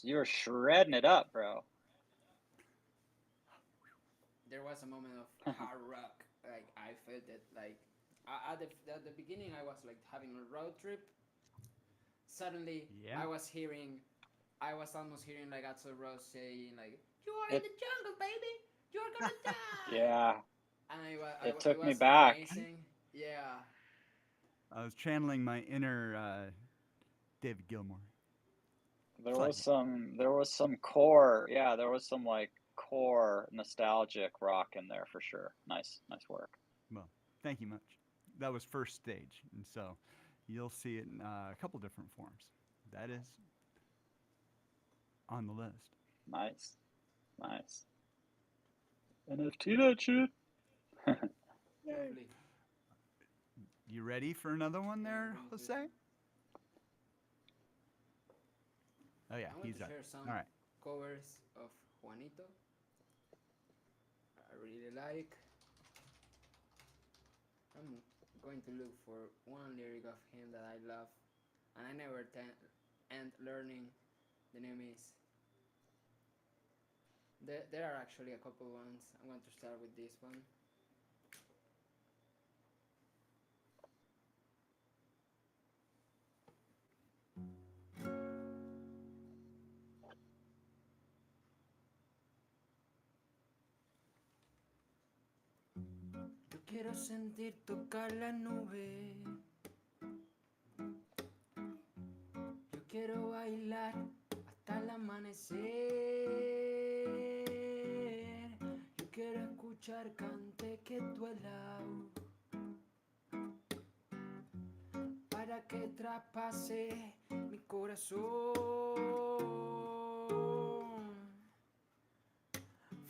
You were shredding it up, bro. There was a moment of hard rock. Like I felt it. Like at the beginning, I was like having a road trip. Suddenly, Yeah. I was almost hearing like Axl Rose saying like, "You are in It the jungle, baby. You are gonna die." yeah, And it it took me was back. amazing. Yeah. I was channeling my inner David Gilmour. There was Slightly. some core, yeah, there was some like core nostalgic rock in there for sure. Nice work. Well, thank you much. That was first stage, and so you'll see it in a couple different forms. That is on the list. Nice. NFT that shit. Lovely. You ready for another one there, Jose? Oh yeah, I'm going he's to up. share some All right. covers of Juanito. I really like. I'm going to look for one lyric of him that I love, and I never end learning. The name is. There are actually a couple ones. I'm going to start with this one. Yo quiero sentir tocar la nube. Yo quiero bailar hasta el amanecer. Yo quiero escuchar cante que duela para que traspase mi corazón.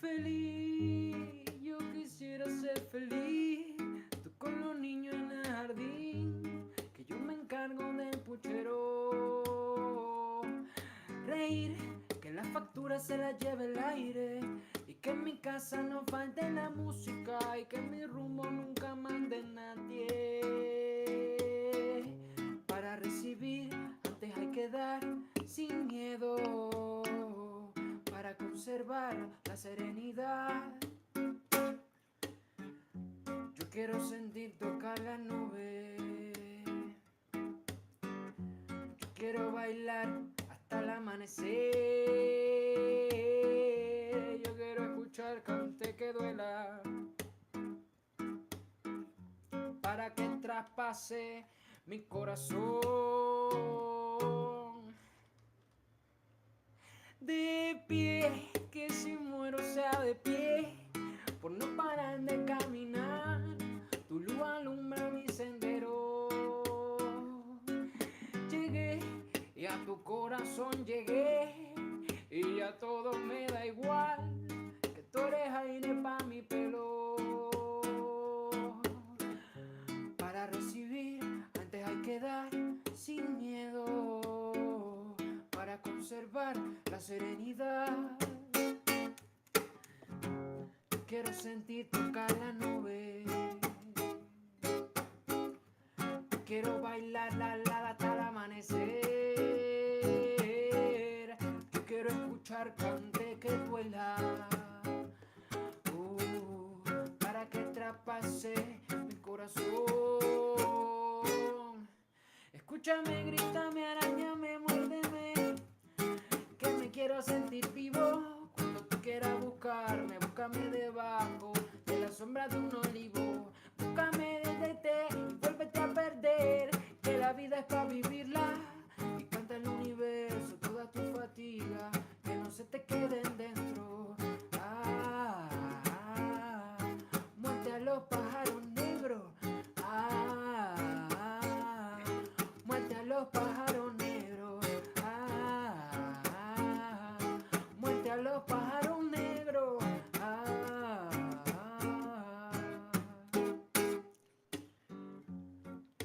Feliz, yo quisiera ser feliz. Tú con los niños en el jardín, que yo me encargo del puchero. Reír, que la factura se la lleve el aire. Y que en mi casa no falte la música. Y que en mi rumbo nunca mande nadie. Para recibir, antes hay que dar sin miedo. Para conservar la serenidad. Yo quiero sentir tocar la nube. Yo quiero bailar hasta el amanecer. Yo quiero escuchar cante que duela para que traspase mi corazón. De pie, que si muero sea de pie, por no parar de caminar. Tu luz alumbra mi sendero. Llegué y a tu corazón llegué, y ya todo me da igual, que tú eres aire pa' mi pelo. Para recibir, antes hay que dar sin miedo, para conservar la serenidad. Quiero sentir tocar la nube. Quiero bailar la hasta el amanecer. Yo quiero escuchar cante que duela, para que traspase mi corazón. Escúchame, grítame, arañame, muérdeme, que me quiero sentir vivo. Cuando tú quieras buscarme, búscame debajo de la sombra de un olivo. Búscame desde y vuélvete a perder, que la vida es para vivirla. Y canta el universo toda tu fatiga, que no se te queden dentro. Muerte a los pájaros negros. Muerte a los pájaros negros. Muerte a los pájaros negros.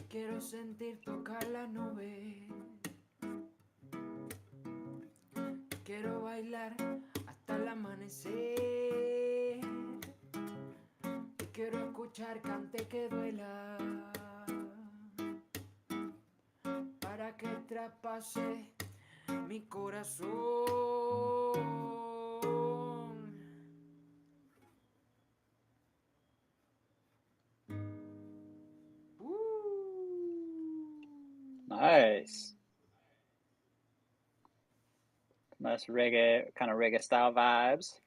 Quiero sentir tocar la nube. Quiero bailar hasta el amanecer. Quiero escuchar cante que duela, traspase mi corazón. Nice. Nice reggae, kind of reggae style vibes.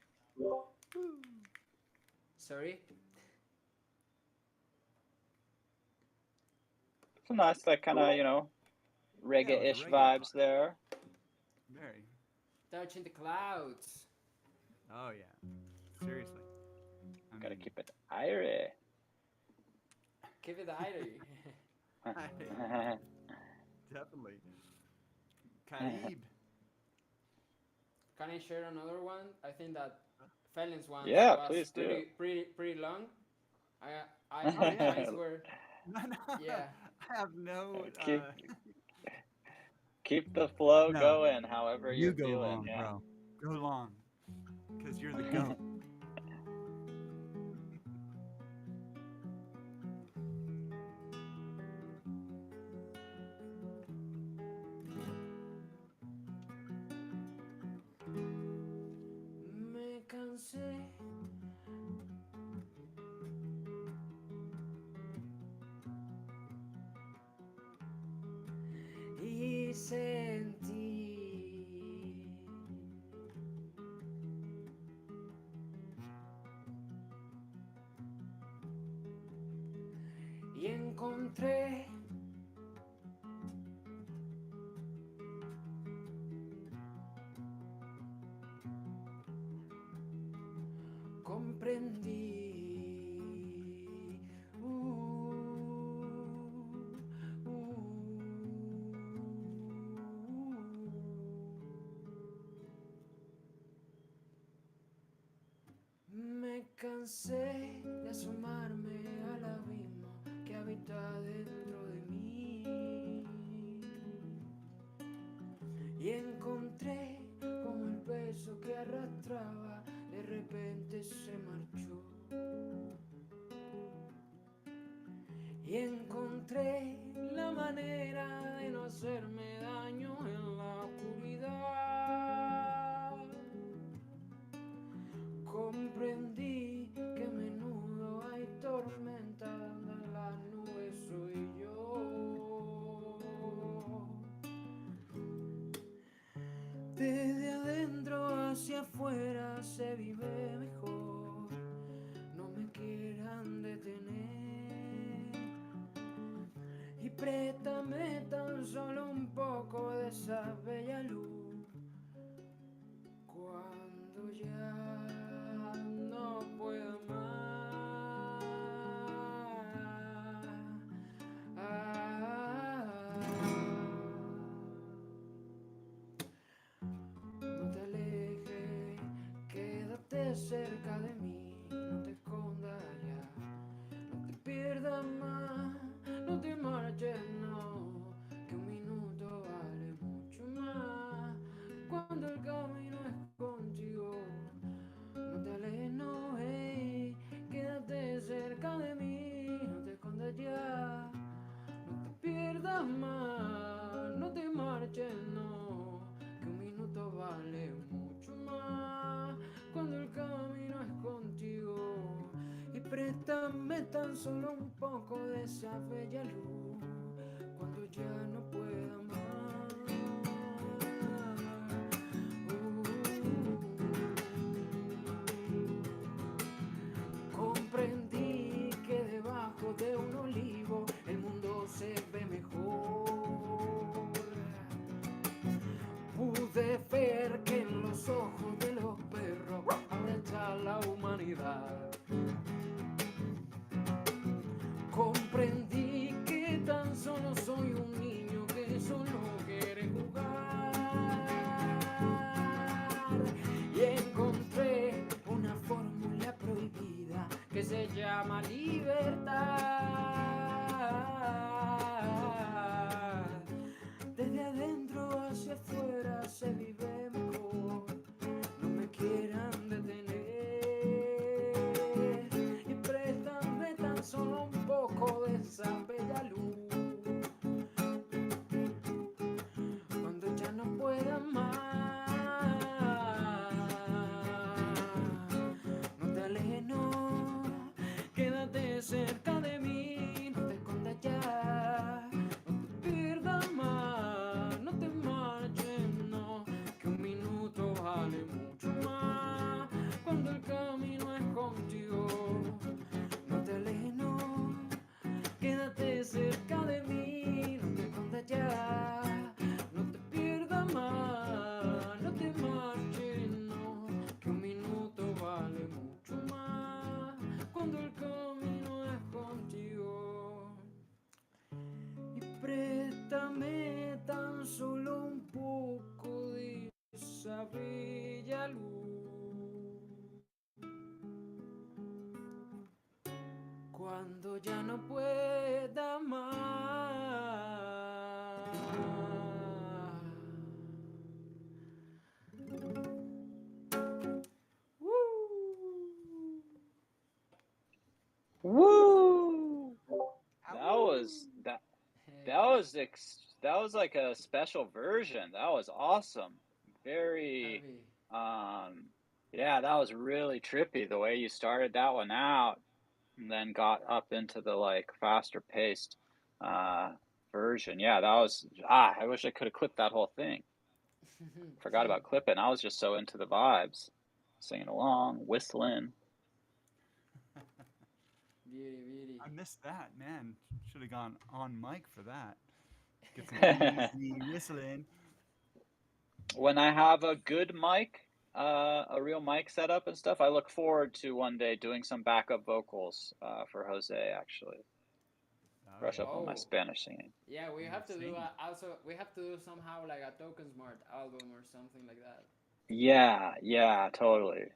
Sorry. Some nice, like, kind of, you know, reggae-ish reggae vibes vibe. there. Very. Touching the clouds. Oh yeah. Seriously. I Gotta mean, keep it airy. Keep it airy. definitely. Carib. Can I share another one? I think that Fellenz one Yeah, was please do. pretty long. I Oh yeah. eyes were No, yeah. I have no. Keep the flow No. going, however You you're go feeling. long, Yeah. bro. Go long, because you're the goat. Me cansé y sentí y encontré comprendí me cansé de asomarme al abismo que habita dentro de mí y encontré como el peso que arrastraba de repente se marchó y encontré la manera de no hacerme daño en la oscuridad. Comprendí que a menudo hay tormenta donde las nubes soy yo. Desde adentro hacia afuera se vive mejor. No me quieran detener y préstame tan solo un poco de esa bella luz cuando ya no pueda más. No te alejes, quédate cerca de mí, no te escondas ya, no te pierdas más, no te marches, no, que un minuto vale mucho más cuando el camino es contigo. No te alejes, no, hey, quédate cerca de mí, no te escondas ya, no te pierdas más, no te marches, no, que un minuto vale mucho más cuando el camino es contigo. Y préstame tan solo un poco de esa bella luz cuando ya no pueda más. Comprendí que debajo de un olivo el mundo se ve mejor. Pude ver que en los ojos de los perros ahora está la humanidad. Comprendí que tan solo soy un niño que solo quiere jugar. Y encontré una fórmula prohibida que se llama libertad. Desde adentro hacia afuera se vive mejor. No me quieran detener y préstame tan solo un poco de esa bella luz Cuando ya no pueda más. Woo! Woo! That was Ow! that that Heavy, was that was like a special version. That was awesome. Very heavy. um yeah, that was really trippy the way you started that one out and then got up into the like faster paced uh version. Yeah, that was I wish I could have clipped that whole thing. Forgot about clipping. I was just so into the vibes. Singing along, whistling. Beauty, beauty. I missed that, man. Should have gone on mic for that. Get some easy whistling. When I have a good mic, a real mic setup and stuff, I look forward to one day doing some backup vocals for Jose, actually. Oh Brush yeah, up on my Oh, Spanish singing. yeah, we and have to do singing. also we have to do somehow like a Token Smart album or something like that. Yeah, yeah, totally.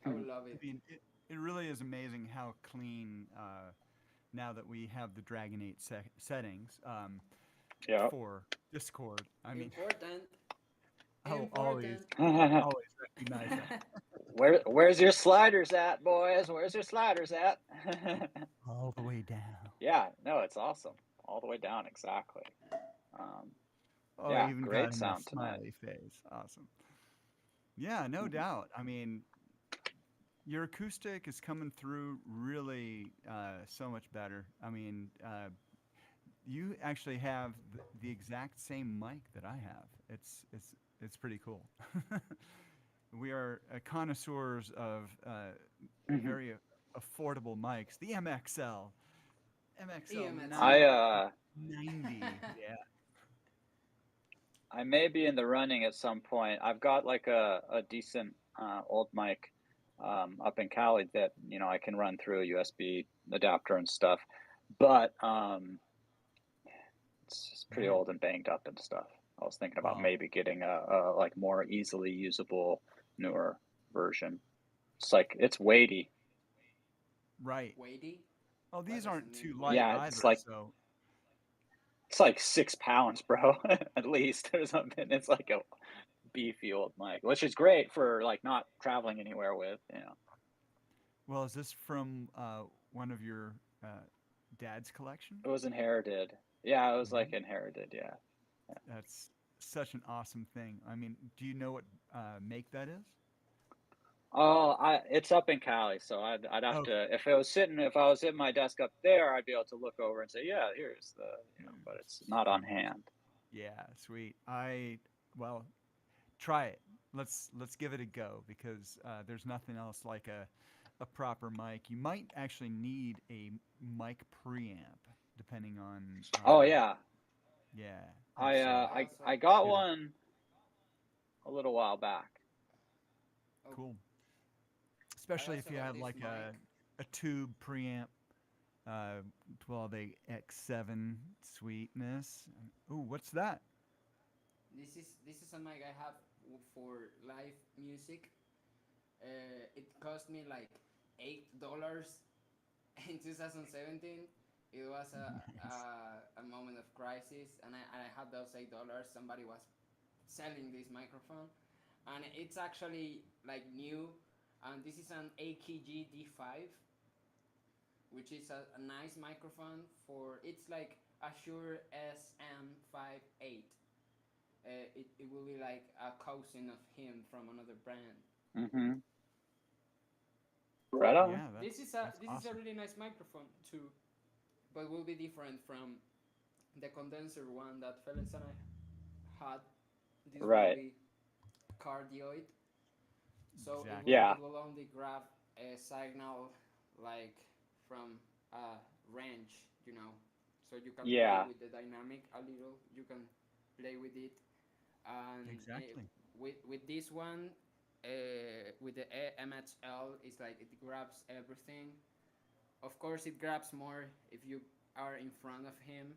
I would love I it. mean, it really is amazing how clean now that we have the Dragon 8 settings Yeah. for Discord. I mean, Important, I'll important. always recognize that Where's your sliders at, boys? Where's your sliders at? all the way down. Yeah, no, it's awesome. All the way down, exactly. Um, Oh, I yeah, even got great him a sound tonight. smiley face. Awesome. Yeah, no Mhm. doubt. I mean, your acoustic is coming through really so much better. I mean, you actually have the exact same mic that I have. It's pretty cool. We are connoisseurs of Mhm. very affordable mics. The MXL I 90. Yeah, I may be in the running at some point. I've got like a decent old mic up in Cali that I can run through a USB adapter and stuff, but it's just pretty man. old and banged up and stuff. I was thinking about Well, maybe getting a like more easily usable newer version. It's like it's weighty. right. Weighty? Oh, What these does it aren't mean? too light Yeah, either. So it's like 6 pounds, bro, at least or something. It's like a beefy old mic, which is great for like not traveling anywhere with. well, is this from one of your dad's collection? It was inherited. Yeah, it was like Mhm. inherited. Yeah. That's such an awesome thing. I mean, do you know what make that is? Oh, it's up in Cali, so I'd have Okay. to if I was at my desk up there, I'd be able to look over and say, yeah, here's but it's not on Sweet. hand. Yeah, sweet. Well, try it. Let's give it a go because there's nothing else like a proper mic. You might actually need a mic preamp, depending on Oh yeah, yeah. And I so uh, I I also I got get a one a little while back. oh, cool, I especially if also you got have this like mic. a tube preamp. Uh, well, the X7 sweetness. Ooh, what's that? This is a mic I have for live music. It cost me like $8 in 2017. It was Nice. a moment of crisis, and I had those $8. Somebody was selling this microphone, and it's actually like new. And this is an AKG D5, which is a nice microphone for. It's like a Shure SM58. It will be like a cousin of him from another brand. Hmm. Right on. Yeah, that's This is a awesome. really nice microphone too, but will be different from the condenser one that Felix and I had. This will Right. be cardioid, so Exactly. Yeah. it will only grab a signal like from a range, so you can play Yeah. with the dynamic a little. You can play with it, and Exactly. with this one, with the MHL, it's like it grabs everything. Of course, it grabs more if you are in front of him,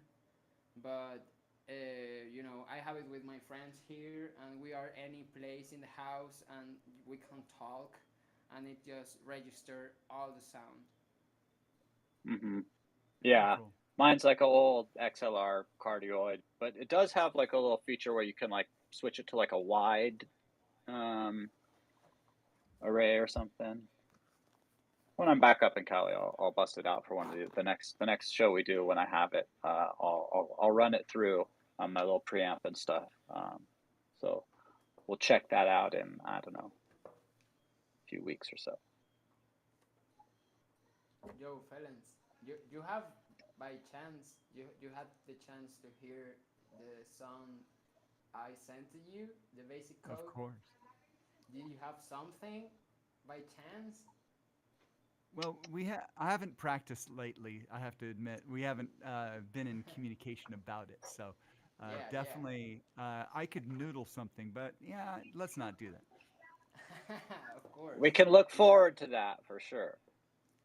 but I have it with my friends here, and we are any place in the house, and we can talk, and it just register all the sound. Hmm. Very Yeah, cool. mine's like an old XLR cardioid, but it does have like a little feature where you can like switch it to like a wide um, array or something. When I'm back up in Cali, I'll bust it out for one of the next show we do when I have it. I'll run it through on my little preamp and stuff. So we'll check that out in, I don't know, a few weeks or so. Yo, Felens, you have by chance you had the chance to hear the song I sent to you, the basic Of code. course. Did you have something by chance? Well, I haven't practiced lately. I have to admit, we haven't been in communication about it. So Yeah, yeah. definitely, I could noodle something, but yeah, let's not do that. Of course. We can look Yeah. forward to that for sure.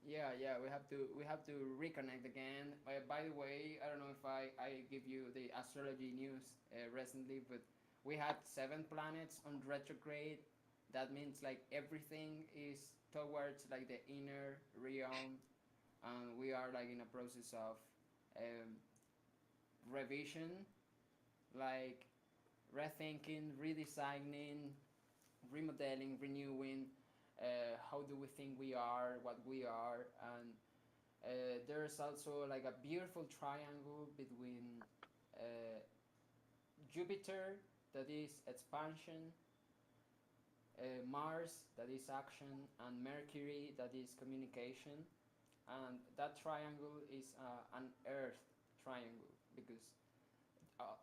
Yeah, yeah, we have to reconnect again. By the way, I don't know if I give you the astrology news recently, but we had 7 planets on retrograde. That means like everything is towards like the inner realm, and we are like in a process of um, revision, like rethinking, redesigning, remodeling, renewing. How do we think we are, what we are, and there's also like a beautiful triangle between uh, Jupiter, that is expansion, Mars, that is action, and Mercury, that is communication. And that triangle is an Earth triangle because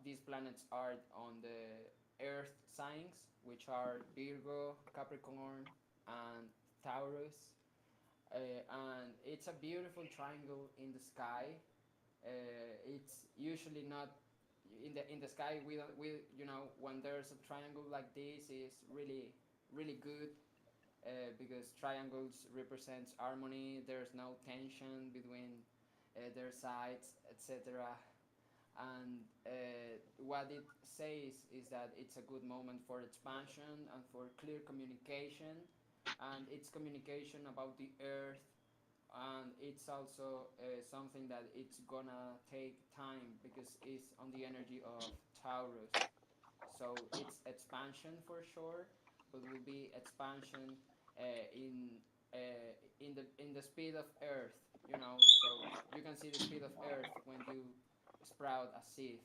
these planets are on the Earth signs, which are Virgo, Capricorn, and Taurus. And it's a beautiful triangle in the sky. It's usually not in the sky. We when there's a triangle like this is really good because triangles represents harmony. There's no tension between their sides, etc. And what it says is that it's a good moment for expansion and for clear communication, and it's communication about the earth, and it's also something that it's gonna take time because it's on the energy of Taurus. So it's expansion for sure, but will be expansion in in the speed of Earth. So you can see the speed of Earth when you sprout a seed,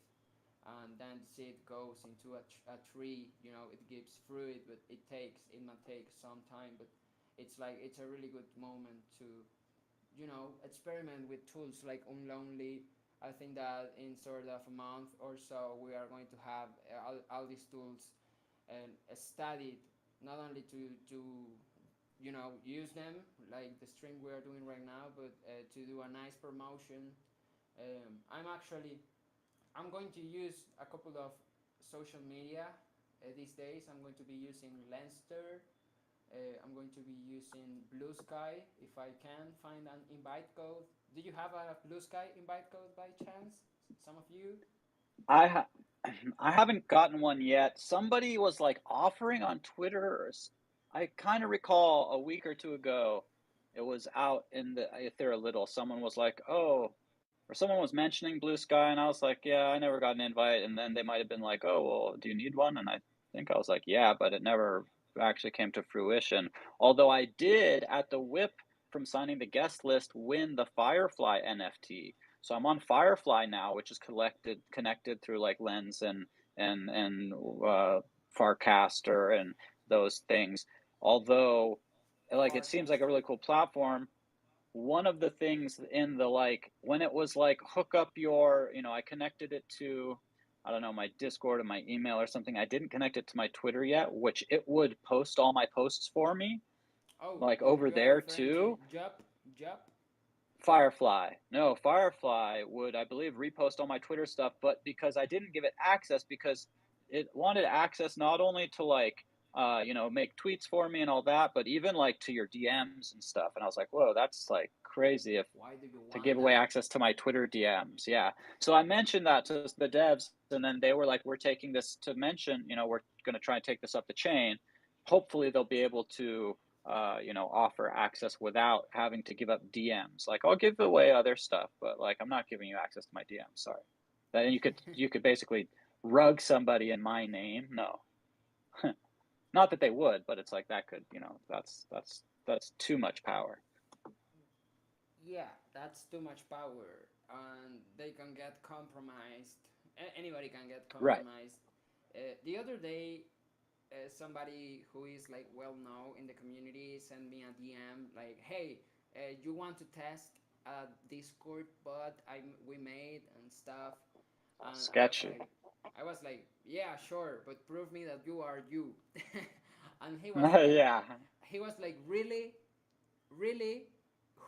and then the seed goes into a tree. It gives fruit, but it might take some time, but it's a really good moment to experiment with tools like Unlonely. I think that in sort of a month or so, we are going to have all these tools and studied, not only to use them like the stream we are doing right now, but to do a nice promotion. I'm going to use a couple of social media these days. I'm going to be using Lenster. I'm going to be using Blue Sky if I can find an invite code. Do you have a Blue Sky invite code by chance? Some of you? I ha- I haven't gotten one yet. Somebody was like offering on Twitter. I kind of recall a week or two ago, it was out in the ether a little. Someone was like, "Oh," or someone was mentioning Blue Sky, and I was like, "Yeah, I never got an invite." And then they might have been like, "Oh, well, do you need one?" And I think I was like, "Yeah," but it never actually came to fruition. Although I did at the whip from signing the guest list win the Firefly NFT. So I'm on Firefly now, which is connected through like Lens and Farcaster and those things. Although, like, it seems like a Farcaster. really cool platform. One of the things in the like when it was like hook up your, I connected it to, I don't know, my Discord or my email or something. I didn't connect it to my Twitter yet, which it would post all my posts for me, Oh, like you over are there referring to too. Jup? Jup? Firefly. No, Firefly would, I believe, repost all my Twitter stuff, but because I didn't give it access, because it wanted access not only to like, make tweets for me and all that, but even like to your DMs and stuff. And I was like, whoa, that's like crazy if Why do you to want give away that? access to my Twitter DMs. Yeah. So I mentioned that to the devs, and then they were like, we're taking this to mention, we're going to try and take this up the chain. Hopefully they'll be able to offer access without having to give up DMs. Like I'll give away other stuff, but like I'm not giving you access to my DMs. Sorry. Then you could basically rug somebody in my name. No, not that they would, but it's like that could that's too much power. Yeah, that's too much power, and they can get compromised. Anybody can get Right. compromised. The other day, somebody who is like well known in the community sent me a DM like, "Hey, you want to test a Discord bot we made and stuff?" And Sketchy. I was like, "Yeah, sure, but prove me that you are you." And Yeah. he was like, "Really, really,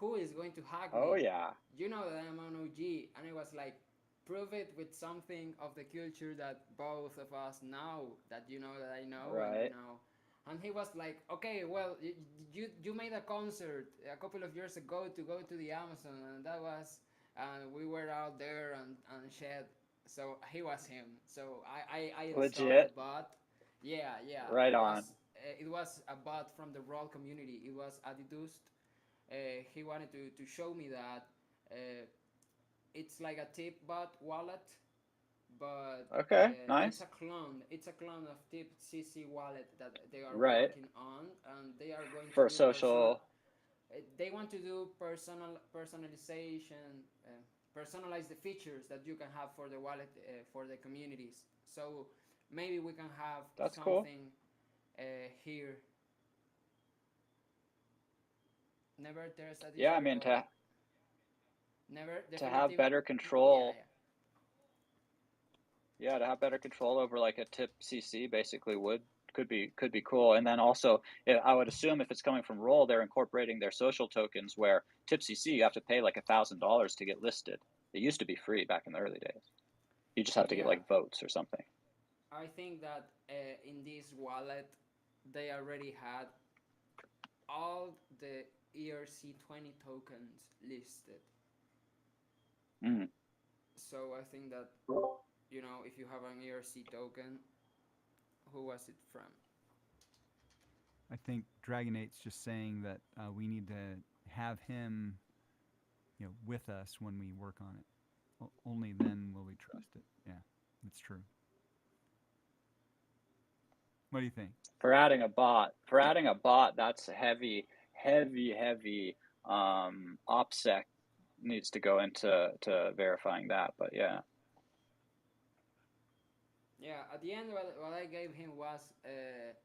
who is going to hack Oh me? yeah. You know that I'm an OG." And I was like, "Prove it with something of the culture that both of us know, that you know that I know and you Right. know." And he was like, "Okay, well, you made a concert a couple of years ago to go to the Amazon, and that was, and we were out there and shed." So he was him. So I installed the Legit. bot. Yeah, yeah. Right on. It was a bot from the Roll community. It was Adidust. He wanted to show me that uh, it's like a Tipbot wallet, but Okay. it's a Nice. clone. It's a clone of TipCC wallet that they are Right. working on, and they are going to For do personal. social. They want to do personalization, personalize the features that you can have for the wallet for the communities. So maybe we can have That's cool. something here. Never there's a Yeah, I Discord mean bot. Never to have definitive. better Yeah, control. Yeah, to have better control over like a tip CC basically could be cool. And then also, I would assume if it's coming from Roll, they're incorporating their social tokens where tip CC you have to pay like $1,000 to get listed. It used to be free back in the early days. You just have to get yeah. like votes or something. I think that in this wallet they already had all the ERC20 tokens listed. Mm. So I think that if you have an ERC token, who was it from? I think Dragonate's just saying that we need to have him, with us when we work on it. Only then will we trust it. Yeah, that's true. What do you think? For adding a bot, that's heavy, heavy, heavy. OPSEC needs to go into verifying that. But yeah. Yeah, at the end, what I gave him was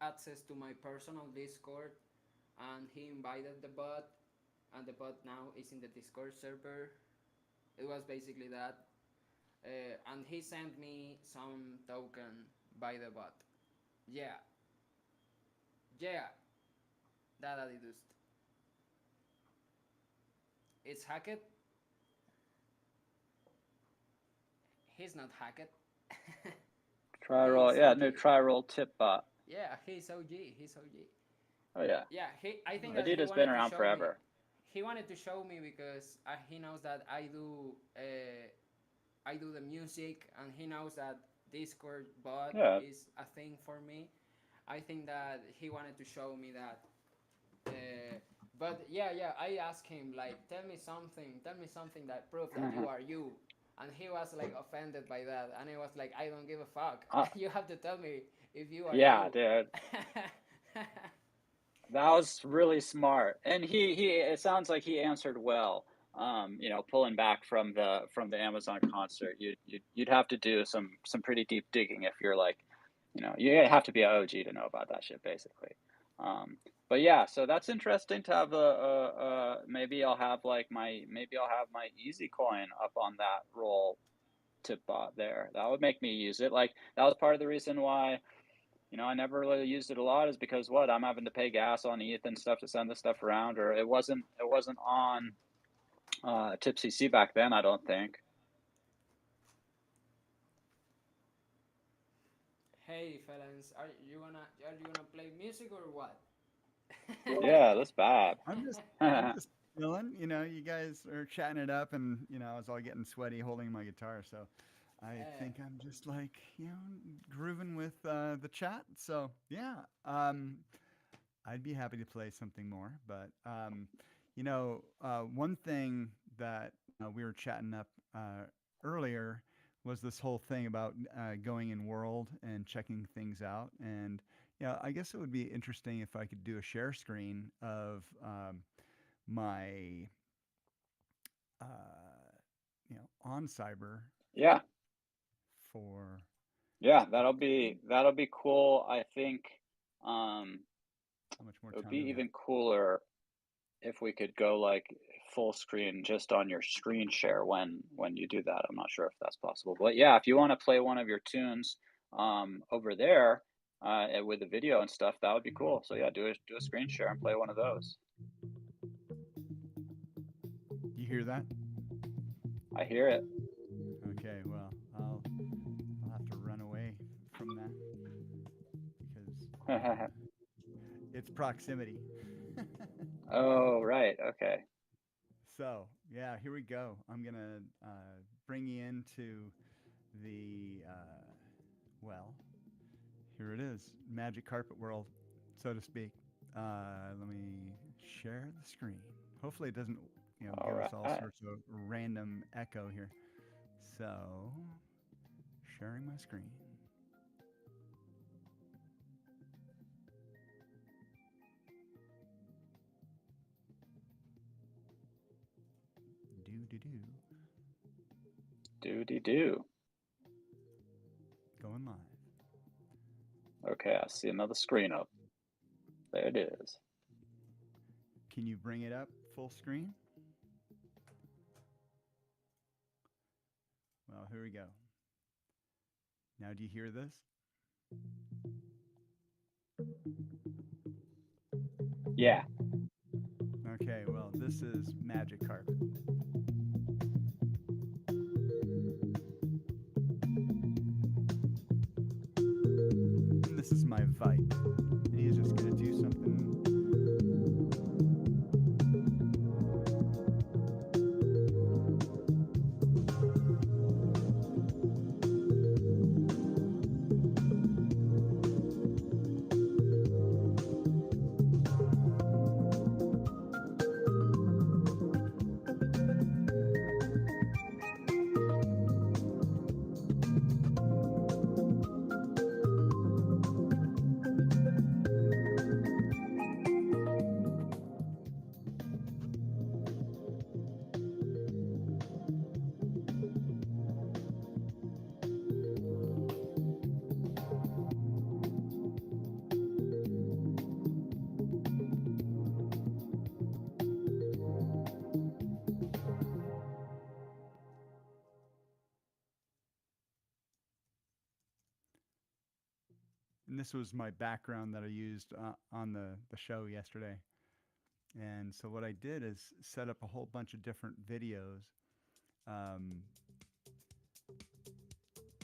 access to my personal Discord, and he invited the bot, and the bot now is in the Discord server. It was basically that. And he sent me some token by the bot. Yeah, yeah, that Adidust. It's hacked. He's not hacked. Try roll. He's Yeah, new OG. try roll tip bot. Yeah, he's OG. He's OG. Oh yeah. Yeah, I think that he Adidas been wanted to around show me. forever. He wanted to show me because he knows that I do the music, and he knows that Discord bot Yeah. is a thing for me. I think that he wanted to show me that. But yeah, yeah, I asked him like, tell me something that proves that you are you. And he was like offended by that, and he was like, I don't give a fuck. uh, You have to tell me if you are yeah, you. dude. That was really smart, and he. It sounds like he answered well. Pulling back from the Amazon concert, you'd have to do some pretty deep digging if you're like, you have to be an OG to know about that shit, basically. But yeah, so that's interesting to have maybe I'll have my Easy Coin up on that roll tip bot there. That would make me use it. Like that was part of the reason why I never really used it a lot is because I'm having to pay gas on ETH and stuff to send this stuff around, or it wasn't on TipCC back then, I don't think. Hey, fellas, are you gonna play music or what? Yeah, that's bad. I'm just chilling. You guys are chatting it up, and I was all getting sweaty holding my guitar. So I think I'm just like grooving with the chat. So yeah. I'd be happy to play something more, but one thing that we were chatting up earlier was this whole thing about going in world and checking things out, and I guess it would be interesting if I could do a share screen of my on cyber Yeah. for. Yeah, that'll be cool. I think How much more it would time be do we have? even cooler if we could go like full screen just on your screen share when you do that. I'm not sure if that's possible, but yeah, if you want to play one of your tunes over there with the video and stuff, that would be cool. So yeah, do a screen share and play one of those. You hear that? I hear it. Okay, well, I'll have to run away from that because it's proximity. Oh, right. Okay. So, yeah, here we go. I'm going to bring you into the, well, here it is, magic carpet world, so to speak. Let me share the screen. Hopefully it doesn't, All give us all right. sorts of random echo here. So, sharing my screen. Do. Do. Going live. Okay, I see another screen up. There it is. Can you bring it up full screen? Well, here we go. Now, do you hear this? Yeah. Okay, well, this is Magic Carpet. And this is my vibin. And he's just going to do something. And this was my background that I used on the show yesterday. And so what I did is set up a whole bunch of different videos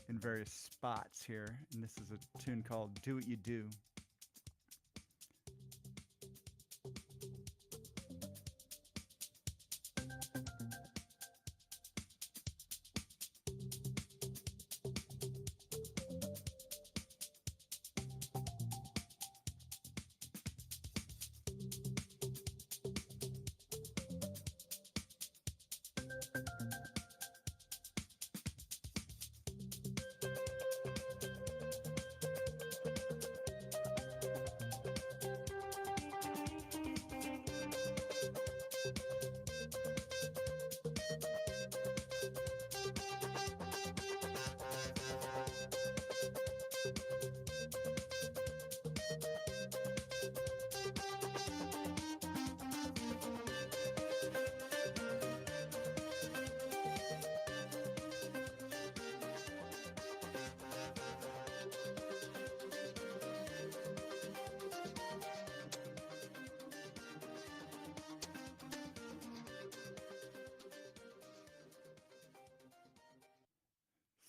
in various spots here. And this is a tune called Do What You Do.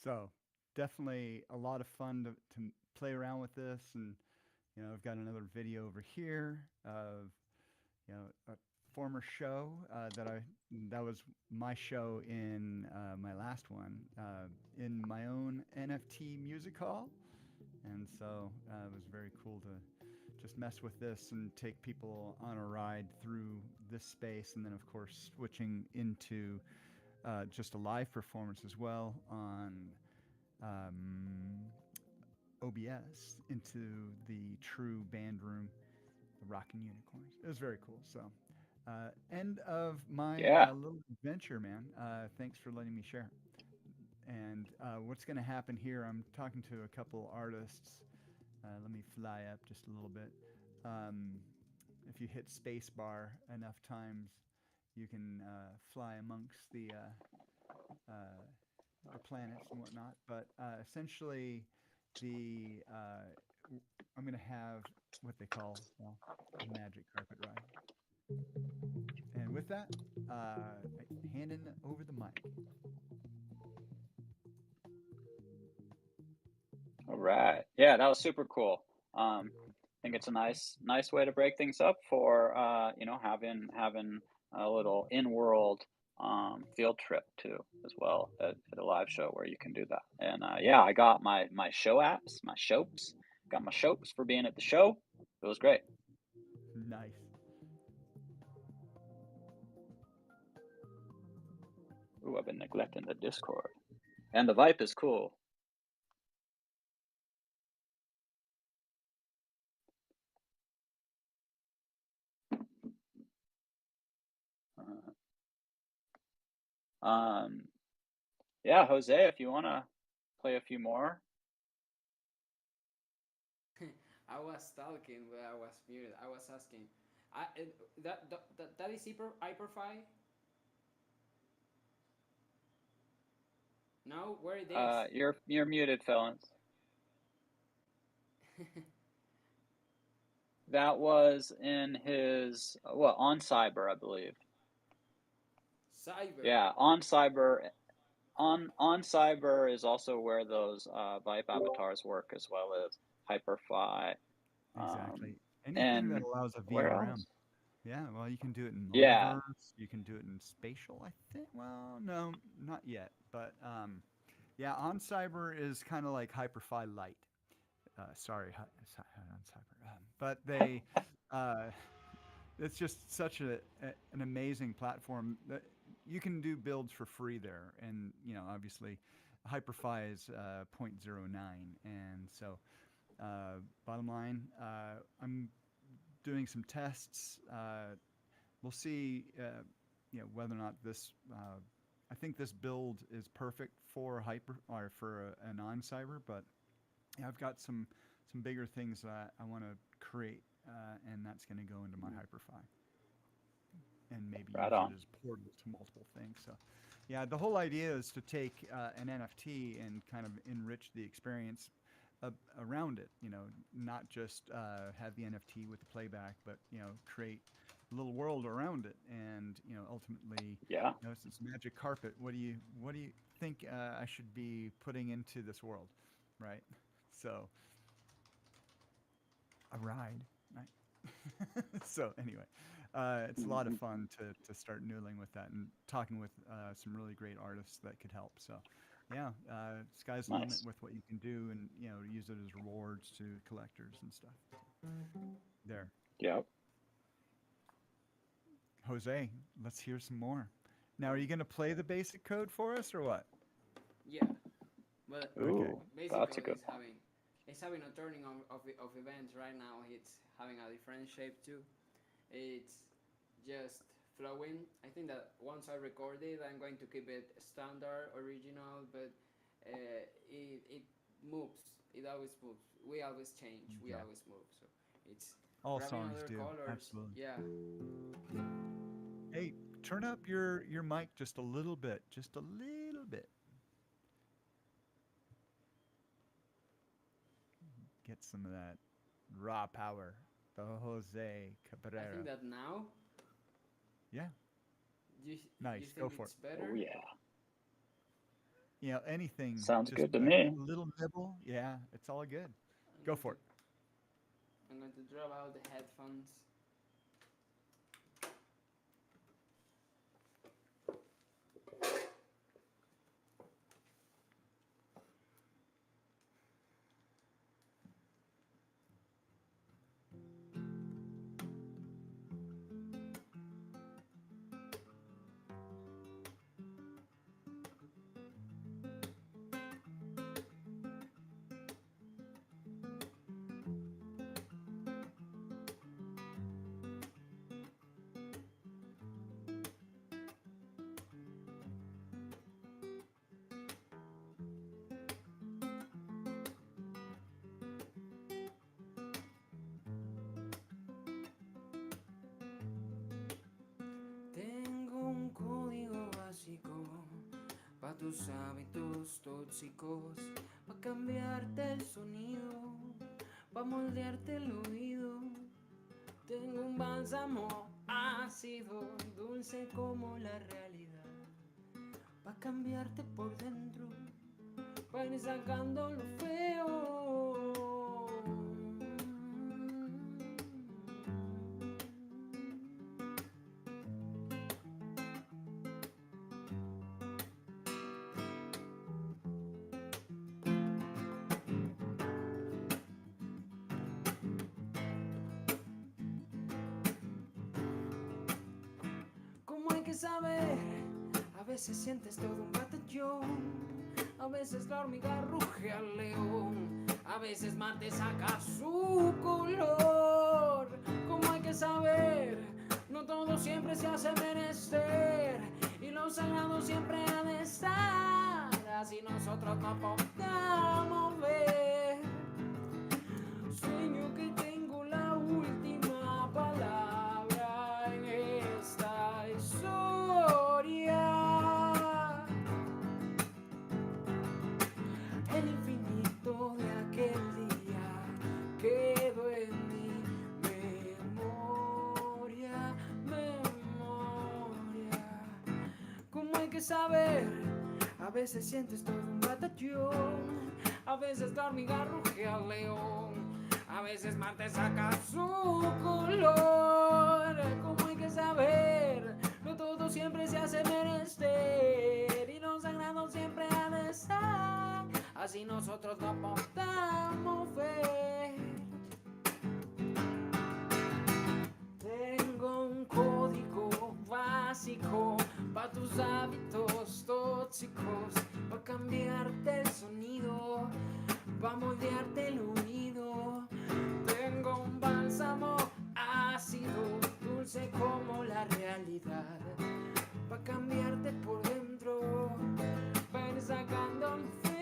So definitely a lot of fun to play around with this. And, I've got another video over here of, a former show that was my show in my last one in my own NFT music hall. And so it was very cool to just mess with this and take people on a ride through this space, and then of course switching into just a live performance as well on um, OBS into the true band room, the Rockin' Unicorns. It was very cool. So, end of my Yeah. little adventure, man. Thanks for letting me share. And what's going to happen here? I'm talking to a couple artists. Let me fly up just a little bit. If you hit spacebar enough times, you can fly amongst the planets and whatnot. But essentially, the I'm going to have what they call, well, a magic carpet ride. And with that, handing over the mic. All right. Yeah, that was super cool. I think it's a nice way to break things up for having a little in-world field trip too as well at a live show where you can do that. And yeah, I got my show apps, my shopes, got my shopes for being at the show. It was great. Nice. Ooh, I've been neglecting the Discord. And the Vipe is cool. Yeah, Jose, if you want to play a few more. I was talking, but I was muted. I was asking. That is Hyperfy? No, where it is? You're muted, Fellenz. That was in his on Cyber, I believe. Cyber. Yeah, on Cyber. On Cyber is also where those Vipe avatars work, as well as Hyperfly. Exactly. Anything that allows a Where VRM. else? Yeah, well, you can do it in multiverse. Yeah. You can do it in spatial, I think. Well, no, not yet. But yeah, on Cyber is kind of like Hyperfly Lite. Sorry, on Cyber. But they, it's just such an amazing platform that you can do builds for free there. And, obviously, Hyperfly is 0.09. And so, bottom line, I'm doing some tests. We'll see, whether or not this. I think this build is perfect for a non-cyber, but I've got some bigger things that I want to create, and that's going to go into my Hyperfly, and maybe Right use on. it as portal to multiple things. So, yeah, the whole idea is to take an NFT and kind of enrich the experience around it. Not just have the NFT with the playback, but create a little world around it, and ultimately, Yeah. It's magic carpet. What do you think I should be putting into this world, right? So, a ride, right? So anyway, it's a lot of fun to start noodling with that and talking with some really great artists that could help. So, yeah, sky's the limit with what you can do, and use it as rewards to collectors and stuff. There. Yep. Jose, let's hear some more. Now, are you going to play the basic code for us, or what? Yeah, but Ooh, that's a basically good one. it's having a turning of events right now. It's having a different shape too. It's just flowing. I think that once I record it, I'm going to keep it standard, original, but it moves. It always moves. We always change. We Yeah. always move. So it's All grabbing songs other do. colors. Absolutely. Yeah. Hey, turn up your mic just a little bit. Just a little bit. Get some of that raw power. The Jose Cabrera. I think that now. Yeah. You Nice. think Go for it's it. better? Oh yeah. Anything. Sounds just good to a me. little nibble. Yeah, it's all good. Go for it. I'm going to drop out the headphones. tus hábitos tóxicos, pa' cambiarte el sonido, pa' moldearte el oído. Tengo un bálsamo ácido, dulce como la realidad, pa' cambiarte por dentro, pa' ir sacando lo feo. Como hay que saber, a veces sientes todo un batallón, a veces la hormiga ruge al león, a veces Marte saca su color. Como hay que saber, no todo siempre se hace menester, y lo sagrado siempre ha de estar, así nosotros no podamos ver. Sueño que tengo la última palabra en esta historia. El infinito de aquel día quedó en mi memoria, memoria. Como hay que saber, a veces sientes todo un batallón, a veces la hormiga ruge al león, a veces Marte saca su color. Como hay que saber, no todo siempre se hace menester, y lo sagrado siempre ha de estar, así nosotros no podamos ver. Tengo un código básico pa' tus hábitos tóxicos, pa' cambiarte el sonido, pa' moldearte el oído. Tengo un bálsamo ácido, dulce como la realidad, pa' cambiarte por dentro, pa' ir sacando lo feo.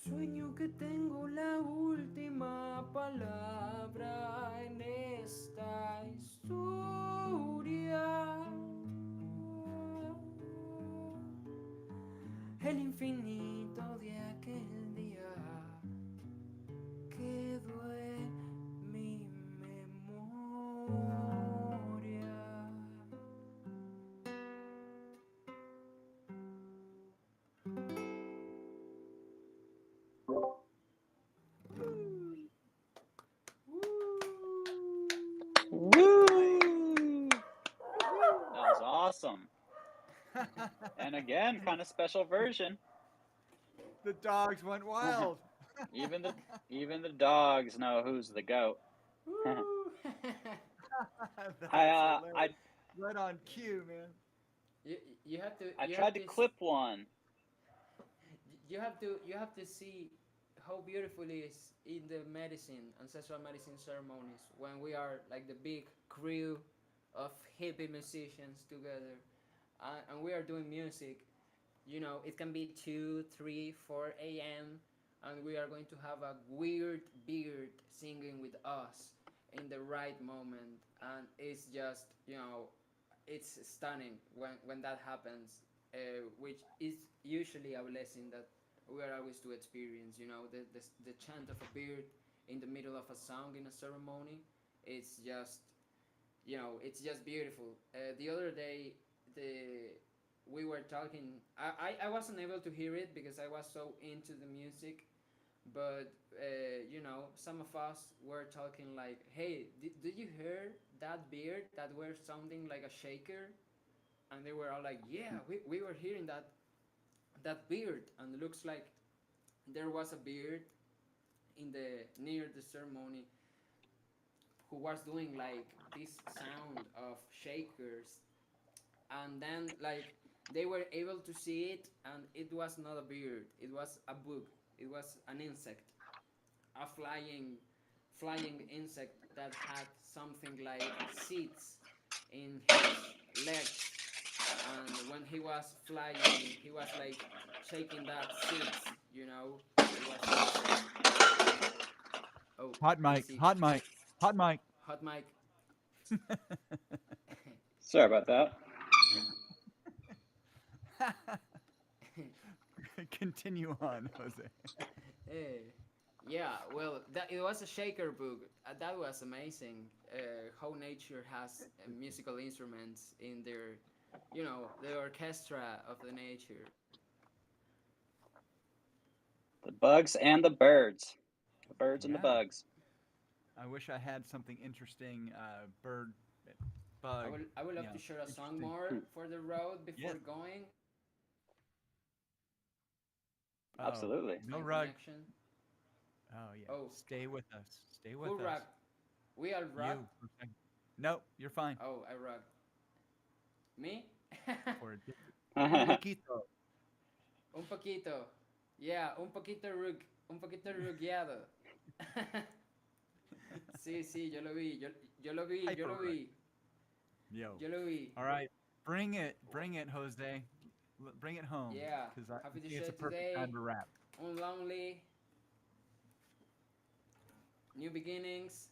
Sueño que tengo la última palabra en esta historia. El infinito de aquel día quedó en mi memoria. Woo! That was awesome. And again, kind of special version. The dogs went wild. Even the dogs know who's the goat. That's I hilarious. Right on cue, man. You have to. I You tried have to to clip one. You have to see how beautiful it is in the medicine, ancestral medicine ceremonies, when we are like the big crew of hippie musicians together, and we are doing music. You know, it can be 2, 3, 4 a.m., and we are going to have a weird beard singing with us in the right moment, and it's just, you know, it's stunning when that happens, which is usually a blessing that we are always to experience. You know, the chant of a bird in the middle of a song in a ceremony. It's just, you know, it's just beautiful. The other day, the we were talking. I wasn't able to hear it because I was so into the music, but you know, some of us were talking like, "Hey, did you hear that bird that were sounding like a shaker?" And they were all like, "Yeah, we were hearing that beard, and it looks like there was a beard in the near the ceremony who was doing like this sound of shakers, and then like they were able to see it, and it was not a beard, it was a bug, it was an insect, a flying insect that had something like seeds in his legs, and when he was flying, he was like shaking that seeds, you know. It was insect. Oh, Hot mic, easy. hot mic, hot mic. Hot mic. Sorry about that. Continue on, Jose. Eh, yeah, well, that it was a shaker book. That was amazing. How nature has musical instruments in their, the orchestra of the nature. The bugs and the birds. The birds and the Yeah. bugs. I wish I had something interesting, bird, I bug. will I would love to share a song Interesting. more for the road before Yes. going. Oh, Absolutely. no My rug. connection. Oh yeah. Oh, Stay with us. Stay with who us. rock? We all rock. You. Perfect. Nope, you're fine. Oh, I rock. Me? For a un poquito. Un poquito. Yeah, un poquito rugueado. Sí, sí, yo lo vi, yo lo vi, yo lo Hyper vi, Yo. yo lo vi. All right. Bring it, Jose. Bring it home. Yeah, Because I happy to think it's a share perfect today. time to wrap. Unlonely, new beginnings.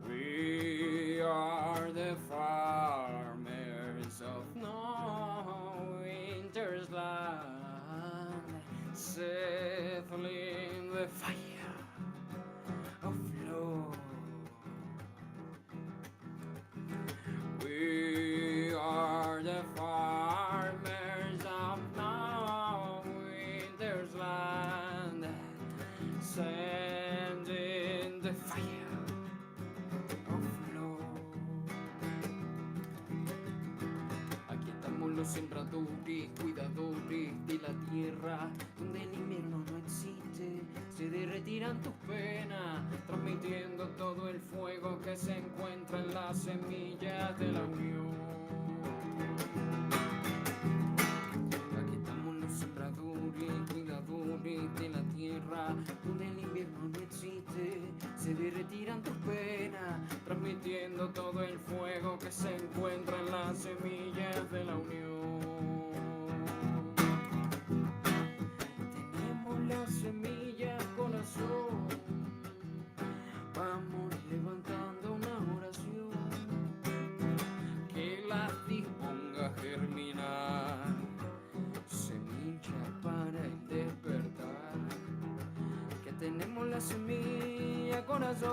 We are the farmers of no winter's land, settling the fire of love. We are the farmers of no winter's land, sending the fire of love. Aquí estamos los sembradores, cuidadores de la tierra, donde el invierno no existe, se derretirán tus penas, transmitiendo todo el fuego que se encuentra en las semillas de la unión. Aquí estamos los sembradores, cuidadores de la tierra, donde el invierno no existe, se derretirán tus penas, transmitiendo todo el fuego que se encuentra en las semillas de la unión. Tenemos las semillas con azul, vamos levantando una oración que las disponga a germinar, semilla para el despertar, que tenemos la semilla corazón,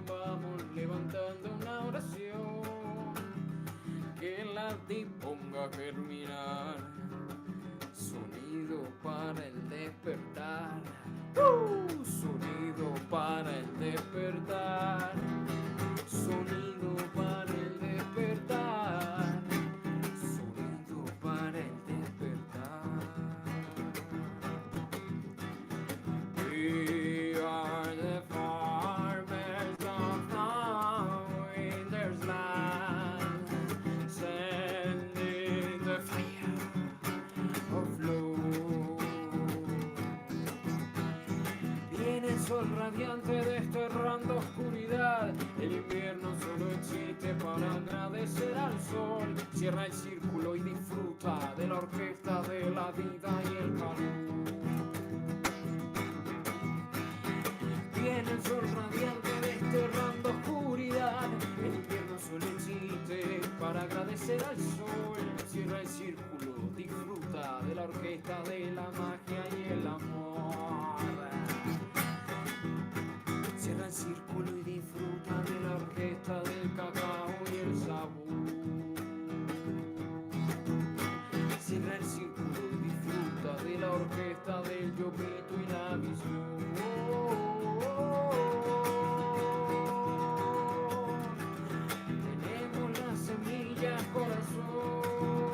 vamos levantando una oración que la disponga a germinar, sonido para el despertar, sonido para el despertar, sonido para el despertar, sonido para el despertar. We are the farmers of the winter's land, sending the fire of love. Viene el sol radiante desterrando oscuridad, el invierno solo existe para agradecer al sol. Cierra el círculo y disfruta de la orquesta de la vida y el calor. Viene el sol radiante desterrando oscuridad, el invierno solo existe para agradecer al sol. Cierra el círculo Disfruta de la orquesta de la magia y el amor. Cierra el círculo y disfruta de la orquesta del cacao y el sabor. Cierra el círculo y disfruta de la orquesta del yopito y la visión. Tenemos las semillas, corazón.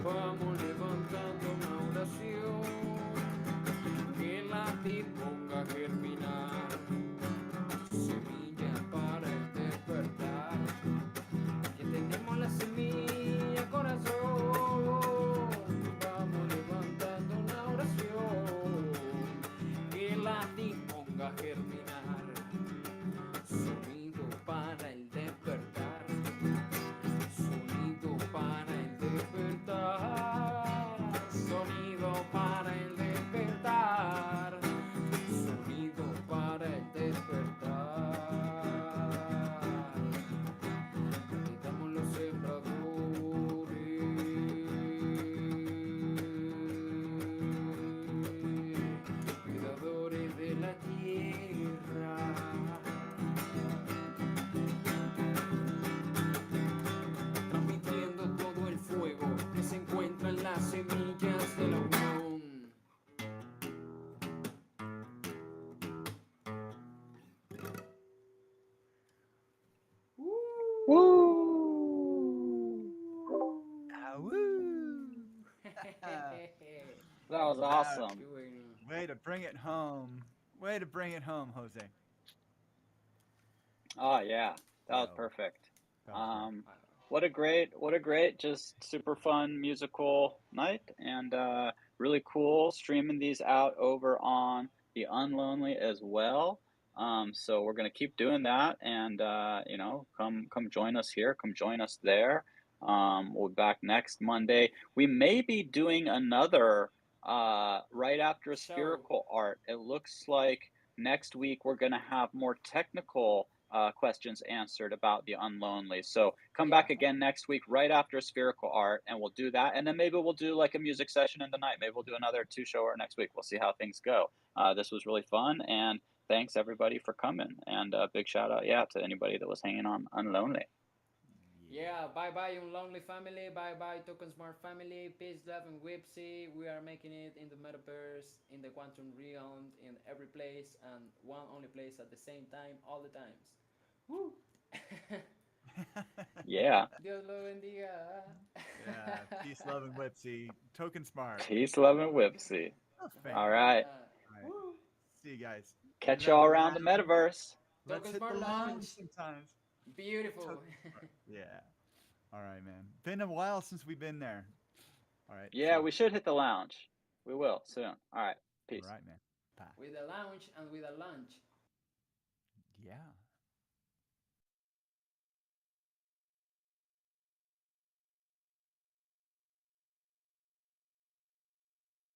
Vamos levantando una oración que la disponga a germinar. Semillas para el despertar. Que tenemos la semilla, corazón. Vamos levantando una oración que la disponga a germinar. Sonido para el despertar. Sonido para el despertar. Sonido para el despertar. Sonido para el despertar. Necesitamos los sembradores, cuidadores de la tierra. Transmitiendo todo el fuego que se encuentra en las semillas de la unión. Woo! Ah, woo! That was awesome. Qué bueno. Way to bring it home. Way to bring it home, Jose. Oh yeah, that was Yo, perfect. that was great. What a great, just super fun musical night, and really cool streaming these out over on the Unlonely as well. So we're gonna keep doing that, and come join us here, come join us there. We'll be back next Monday. We may be doing another right after Show. spherical art. It looks like next week we're gonna have more technical questions answered about the Unlonely. So come back Yeah. again next week right after spherical art, and we'll do that. And then maybe we'll do like a music session in the night. Maybe we'll do another 2-shower next week. We'll see how things go. This was really fun, and thanks everybody for coming. And a big shout out, yeah, to anybody that was hanging on Unlonely. Yeah, bye bye Unlonely family, bye bye Token Smart family, peace, love, and whipsy. We are making it in the metaverse, in the quantum realm, in every place, and one only place at the same time, all the times. Woo! Yeah. Dios lo bendiga. Yeah, peace, love, and whipsy. Token smart. Peace, love, and whipsy. Oh, thank All you. right. All right. Woo! See you guys. Catch Get out y'all the around the lounge. metaverse. Let's Token hit the Smart lounge Lounge. sometimes. Beautiful. Token smart. Yeah. All right, man. Been a while since we've been there. All right. Yeah, so- we should hit the lounge. We will soon. All right. Peace. All right, man. Bye. With a lounge and with a lunch.